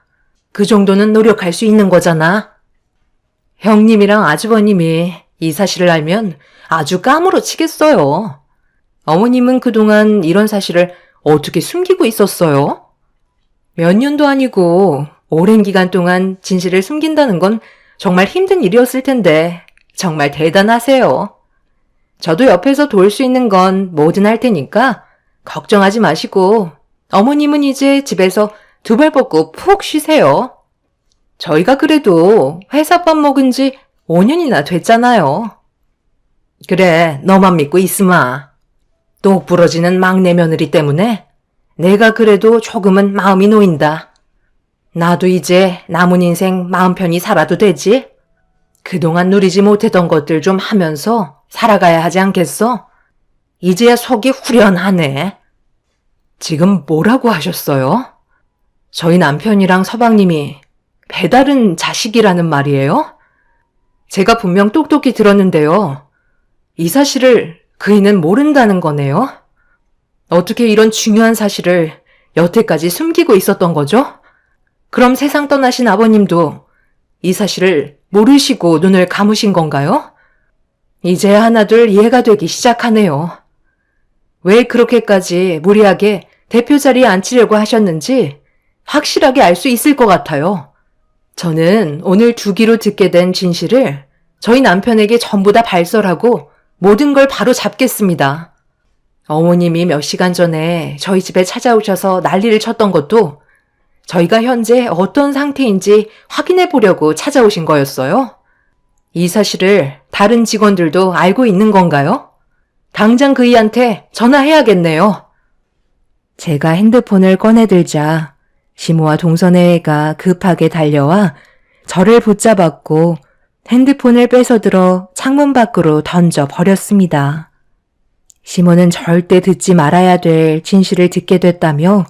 그 정도는 노력할 수 있는 거잖아. 형님이랑 아주버님이 이 사실을 알면 아주 까무러치겠어요. 어머님은 그동안 이런 사실을 어떻게 숨기고 있었어요? 몇 년도 아니고 오랜 기간 동안 진실을 숨긴다는 건 정말 힘든 일이었을 텐데 정말 대단하세요. 저도 옆에서 도울 수 있는 건 뭐든 할 테니까 걱정하지 마시고 어머님은 이제 집에서 두 발 뻗고 푹 쉬세요. 저희가 그래도 회사 밥 먹은 지 5년이나 됐잖아요. 그래, 너만 믿고 있으마. 똑 부러지는 막내 며느리 때문에 내가 그래도 조금은 마음이 놓인다. 나도 이제 남은 인생 마음 편히 살아도 되지? 그동안 누리지 못했던 것들 좀 하면서 살아가야 하지 않겠어? 이제야 속이 후련하네. 지금 뭐라고 하셨어요? 저희 남편이랑 서방님이 배다른 자식이라는 말이에요? 제가 분명 똑똑히 들었는데요. 이 사실을 그이는 모른다는 거네요? 어떻게 이런 중요한 사실을 여태까지 숨기고 있었던 거죠? 그럼 세상 떠나신 아버님도 이 사실을 모르시고 눈을 감으신 건가요? 이제 하나둘 이해가 되기 시작하네요. 왜 그렇게까지 무리하게 대표 자리에 앉히려고 하셨는지 확실하게 알 수 있을 것 같아요. 저는 오늘 주기로 듣게 된 진실을 저희 남편에게 전부 다 발설하고 모든 걸 바로 잡겠습니다. 어머님이 몇 시간 전에 저희 집에 찾아오셔서 난리를 쳤던 것도 저희가 현재 어떤 상태인지 확인해 보려고 찾아오신 거였어요. 이 사실을 다른 직원들도 알고 있는 건가요? 당장 그이한테 전화해야겠네요. 제가 핸드폰을 꺼내들자 시모와 동선애가 급하게 달려와 저를 붙잡았고 핸드폰을 뺏어들어 창문 밖으로 던져 버렸습니다. 시모는 절대 듣지 말아야 될 진실을 듣게 됐다며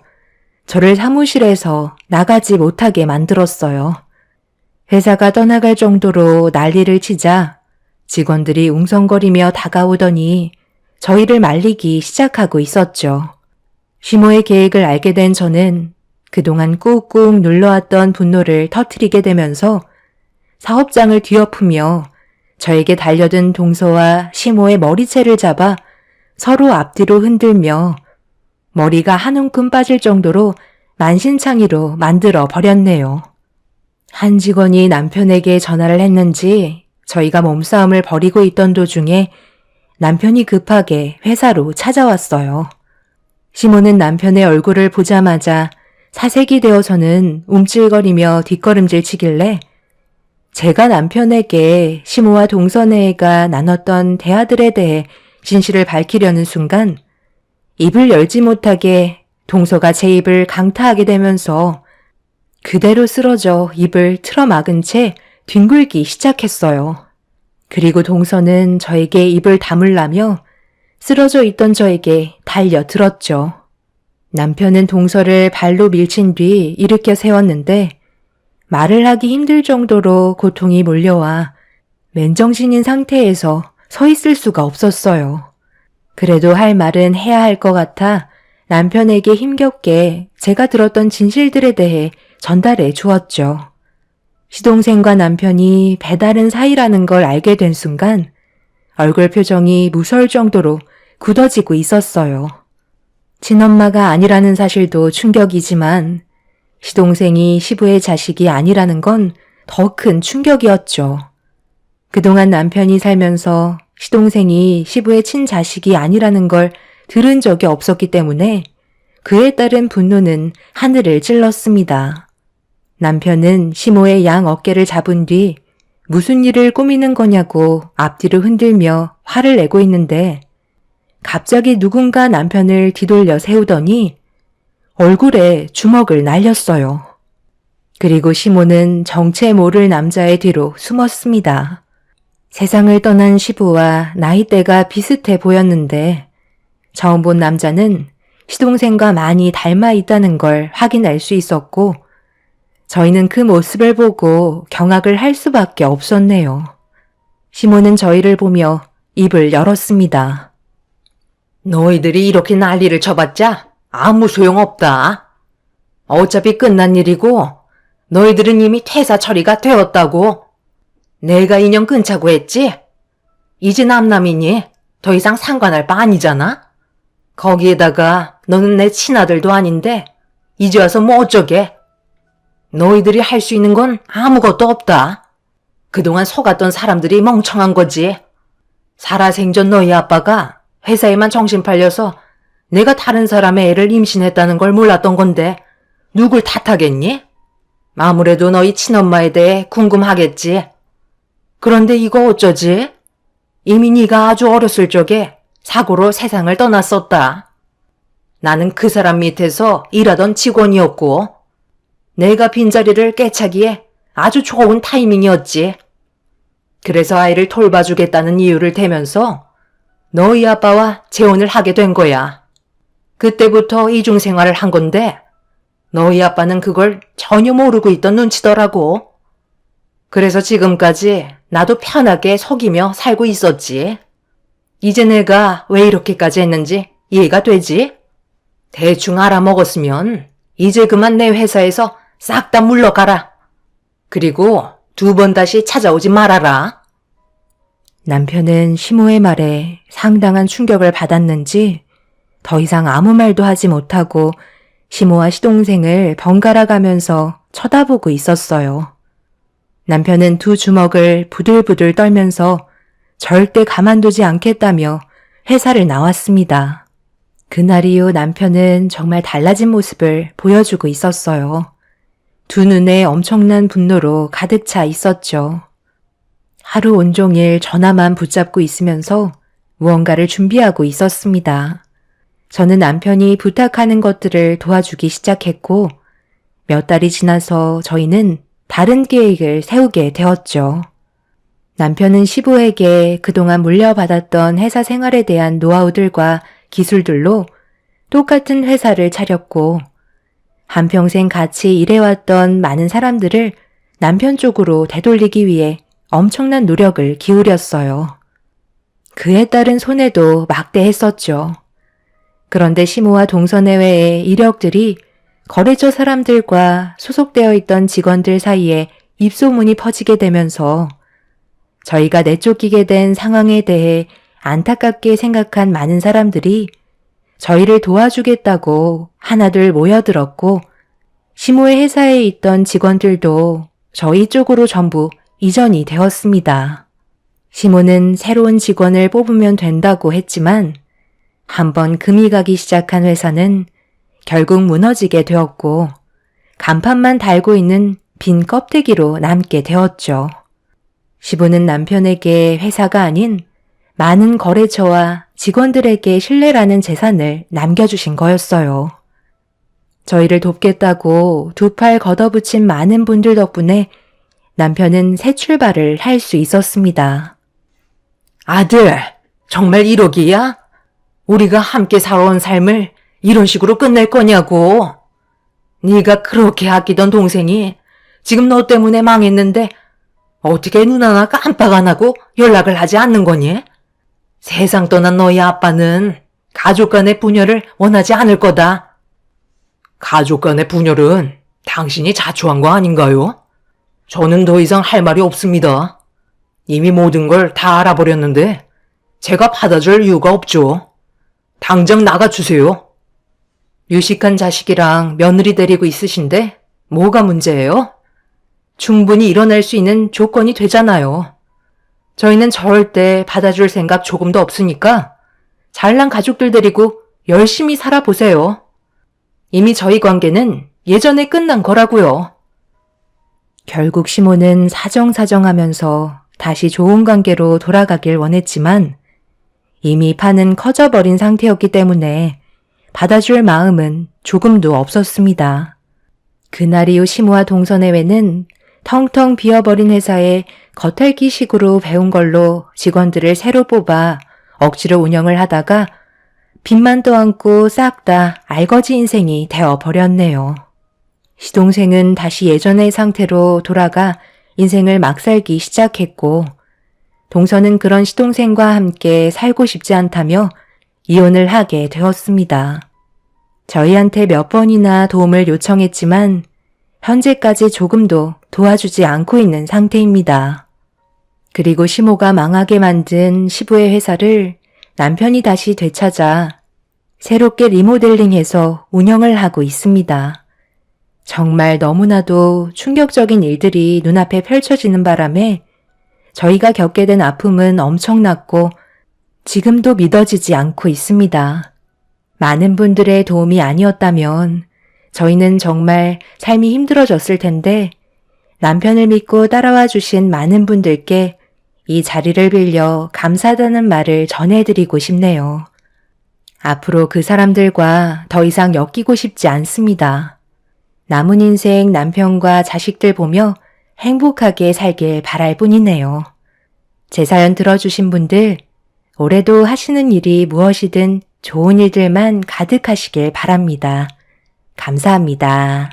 저를 사무실에서 나가지 못하게 만들었어요. 회사가 떠나갈 정도로 난리를 치자 직원들이 웅성거리며 다가오더니 저희를 말리기 시작하고 있었죠. 시모의 계획을 알게 된 저는 그동안 꾹꾹 눌러왔던 분노를 터뜨리게 되면서 사업장을 뒤엎으며 저에게 달려든 동서와 시모의 머리채를 잡아 서로 앞뒤로 흔들며 머리가 한 움큼 빠질 정도로 만신창이로 만들어 버렸네요. 한 직원이 남편에게 전화를 했는지 저희가 몸싸움을 벌이고 있던 도중에 남편이 급하게 회사로 찾아왔어요. 시모는 남편의 얼굴을 보자마자 사색이 되어서는 움찔거리며 뒷걸음질 치길래 제가 남편에게 시모와 동선애가 나눴던 대화들에 대해 진실을 밝히려는 순간 입을 열지 못하게 동서가 제 입을 강타하게 되면서 그대로 쓰러져 입을 틀어막은 채 뒹굴기 시작했어요. 그리고 동서는 저에게 입을 다물라며 쓰러져 있던 저에게 달려들었죠. 남편은 동서를 발로 밀친 뒤 일으켜 세웠는데 말을 하기 힘들 정도로 고통이 몰려와 맨정신인 상태에서 서 있을 수가 없었어요. 그래도 할 말은 해야 할 것 같아 남편에게 힘겹게 제가 들었던 진실들에 대해 전달해 주었죠. 시동생과 남편이 배다른 사이라는 걸 알게 된 순간 얼굴 표정이 무서울 정도로 굳어지고 있었어요. 친엄마가 아니라는 사실도 충격이지만 시동생이 시부의 자식이 아니라는 건 더 큰 충격이었죠. 그동안 남편이 살면서 시동생이 시부의 친자식이 아니라는 걸 들은 적이 없었기 때문에 그에 따른 분노는 하늘을 찔렀습니다. 남편은 시모의 양 어깨를 잡은 뒤 무슨 일을 꾸미는 거냐고 앞뒤로 흔들며 화를 내고 있는데 갑자기 누군가 남편을 뒤돌려 세우더니 얼굴에 주먹을 날렸어요. 그리고 시모는 정체 모를 남자의 뒤로 숨었습니다. 세상을 떠난 시부와 나이대가 비슷해 보였는데 처음 본 남자는 시동생과 많이 닮아 있다는 걸 확인할 수 있었고 저희는 그 모습을 보고 경악을 할 수밖에 없었네요. 시모는 저희를 보며 입을 열었습니다. 너희들이 이렇게 난리를 쳐봤자 아무 소용없다. 어차피 끝난 일이고 너희들은 이미 퇴사 처리가 되었다고. 내가 인연 끊자고 했지? 이제 남남이니 더 이상 상관할 바 아니잖아? 거기에다가 너는 내 친아들도 아닌데 이제 와서 뭐 어쩌게? 너희들이 할 수 있는 건 아무것도 없다. 그동안 속았던 사람들이 멍청한 거지. 살아생전 너희 아빠가 회사에만 정신 팔려서 내가 다른 사람의 애를 임신했다는 걸 몰랐던 건데 누굴 탓하겠니? 아무래도 너희 친엄마에 대해 궁금하겠지. 그런데 이거 어쩌지? 이미 네가 아주 어렸을 적에 사고로 세상을 떠났었다. 나는 그 사람 밑에서 일하던 직원이었고 내가 빈자리를 꿰차기에 아주 좋은 타이밍이었지. 그래서 아이를 돌봐주겠다는 이유를 대면서 너희 아빠와 재혼을 하게 된 거야. 그때부터 이중생활을 한 건데 너희 아빠는 그걸 전혀 모르고 있던 눈치더라고. 그래서 지금까지 나도 편하게 속이며 살고 있었지. 이제 내가 왜 이렇게까지 했는지 이해가 되지? 대충 알아먹었으면 이제 그만 내 회사에서 싹 다 물러가라. 그리고 2번 다시 찾아오지 말아라. 남편은 시모의 말에 상당한 충격을 받았는지 더 이상 아무 말도 하지 못하고 시모와 시동생을 번갈아 가면서 쳐다보고 있었어요. 남편은 두 주먹을 부들부들 떨면서 절대 가만두지 않겠다며 회사를 나왔습니다. 그날 이후 남편은 정말 달라진 모습을 보여주고 있었어요. 두 눈에 엄청난 분노로 가득 차 있었죠. 하루 온종일 전화만 붙잡고 있으면서 무언가를 준비하고 있었습니다. 저는 남편이 부탁하는 것들을 도와주기 시작했고 몇 달이 지나서 저희는 다른 계획을 세우게 되었죠. 남편은 시부에게 그동안 물려받았던 회사 생활에 대한 노하우들과 기술들로 똑같은 회사를 차렸고 한평생 같이 일해왔던 많은 사람들을 남편 쪽으로 되돌리기 위해 엄청난 노력을 기울였어요. 그에 따른 손해도 막대했었죠. 그런데 시모와 동서내외의 이력들이 거래처 사람들과 소속되어 있던 직원들 사이에 입소문이 퍼지게 되면서 저희가 내쫓기게 된 상황에 대해 안타깝게 생각한 많은 사람들이 저희를 도와주겠다고 하나둘 모여들었고 시모의 회사에 있던 직원들도 저희 쪽으로 전부 이전이 되었습니다. 시모는 새로운 직원을 뽑으면 된다고 했지만 한번 금이 가기 시작한 회사는 결국 무너지게 되었고 간판만 달고 있는 빈 껍데기로 남게 되었죠. 시부는 남편에게 회사가 아닌 많은 거래처와 직원들에게 신뢰라는 재산을 남겨주신 거였어요. 저희를 돕겠다고 두 팔 걷어붙인 많은 분들 덕분에 남편은 새 출발을 할 수 있었습니다. 아들, 정말 1억이야? 우리가 함께 살아온 삶을 이런 식으로 끝낼 거냐고. 네가 그렇게 아끼던 동생이 지금 너 때문에 망했는데 어떻게 눈 하나 깜빡 안 하고 연락을 하지 않는 거니? 세상 떠난 너희 아빠는 가족 간의 분열을 원하지 않을 거다. 가족 간의 분열은 당신이 자초한 거 아닌가요? 저는 더 이상 할 말이 없습니다. 이미 모든 걸 다 알아버렸는데 제가 받아줄 이유가 없죠. 당장 나가주세요. 유식한 자식이랑 며느리 데리고 있으신데 뭐가 문제예요? 충분히 일어날 수 있는 조건이 되잖아요. 저희는 절대 받아줄 생각 조금도 없으니까 잘난 가족들 데리고 열심히 살아보세요. 이미 저희 관계는 예전에 끝난 거라고요. 결국 시모는 사정사정하면서 다시 좋은 관계로 돌아가길 원했지만 이미 판은 커져버린 상태였기 때문에 받아줄 마음은 조금도 없었습니다. 그날 이후 시모와 동서내외는 텅텅 비어버린 회사에 겉핥기식으로 배운 걸로 직원들을 새로 뽑아 억지로 운영을 하다가 빚만 떠안고 싹 다 알거지 인생이 되어버렸네요. 시동생은 다시 예전의 상태로 돌아가 인생을 막 살기 시작했고 동서는 그런 시동생과 함께 살고 싶지 않다며 이혼을 하게 되었습니다. 저희한테 몇 번이나 도움을 요청했지만 현재까지 조금도 도와주지 않고 있는 상태입니다. 그리고 시모가 망하게 만든 시부의 회사를 남편이 다시 되찾아 새롭게 리모델링해서 운영을 하고 있습니다. 정말 너무나도 충격적인 일들이 눈앞에 펼쳐지는 바람에 저희가 겪게 된 아픔은 엄청났고 지금도 믿어지지 않고 있습니다. 많은 분들의 도움이 아니었다면 저희는 정말 삶이 힘들어졌을 텐데 남편을 믿고 따라와 주신 많은 분들께 이 자리를 빌려 감사하다는 말을 전해드리고 싶네요. 앞으로 그 사람들과 더 이상 엮이고 싶지 않습니다. 남은 인생 남편과 자식들 보며 행복하게 살길 바랄 뿐이네요. 제 사연 들어주신 분들, 올해도 하시는 일이 무엇이든 좋은 일들만 가득하시길 바랍니다. 감사합니다.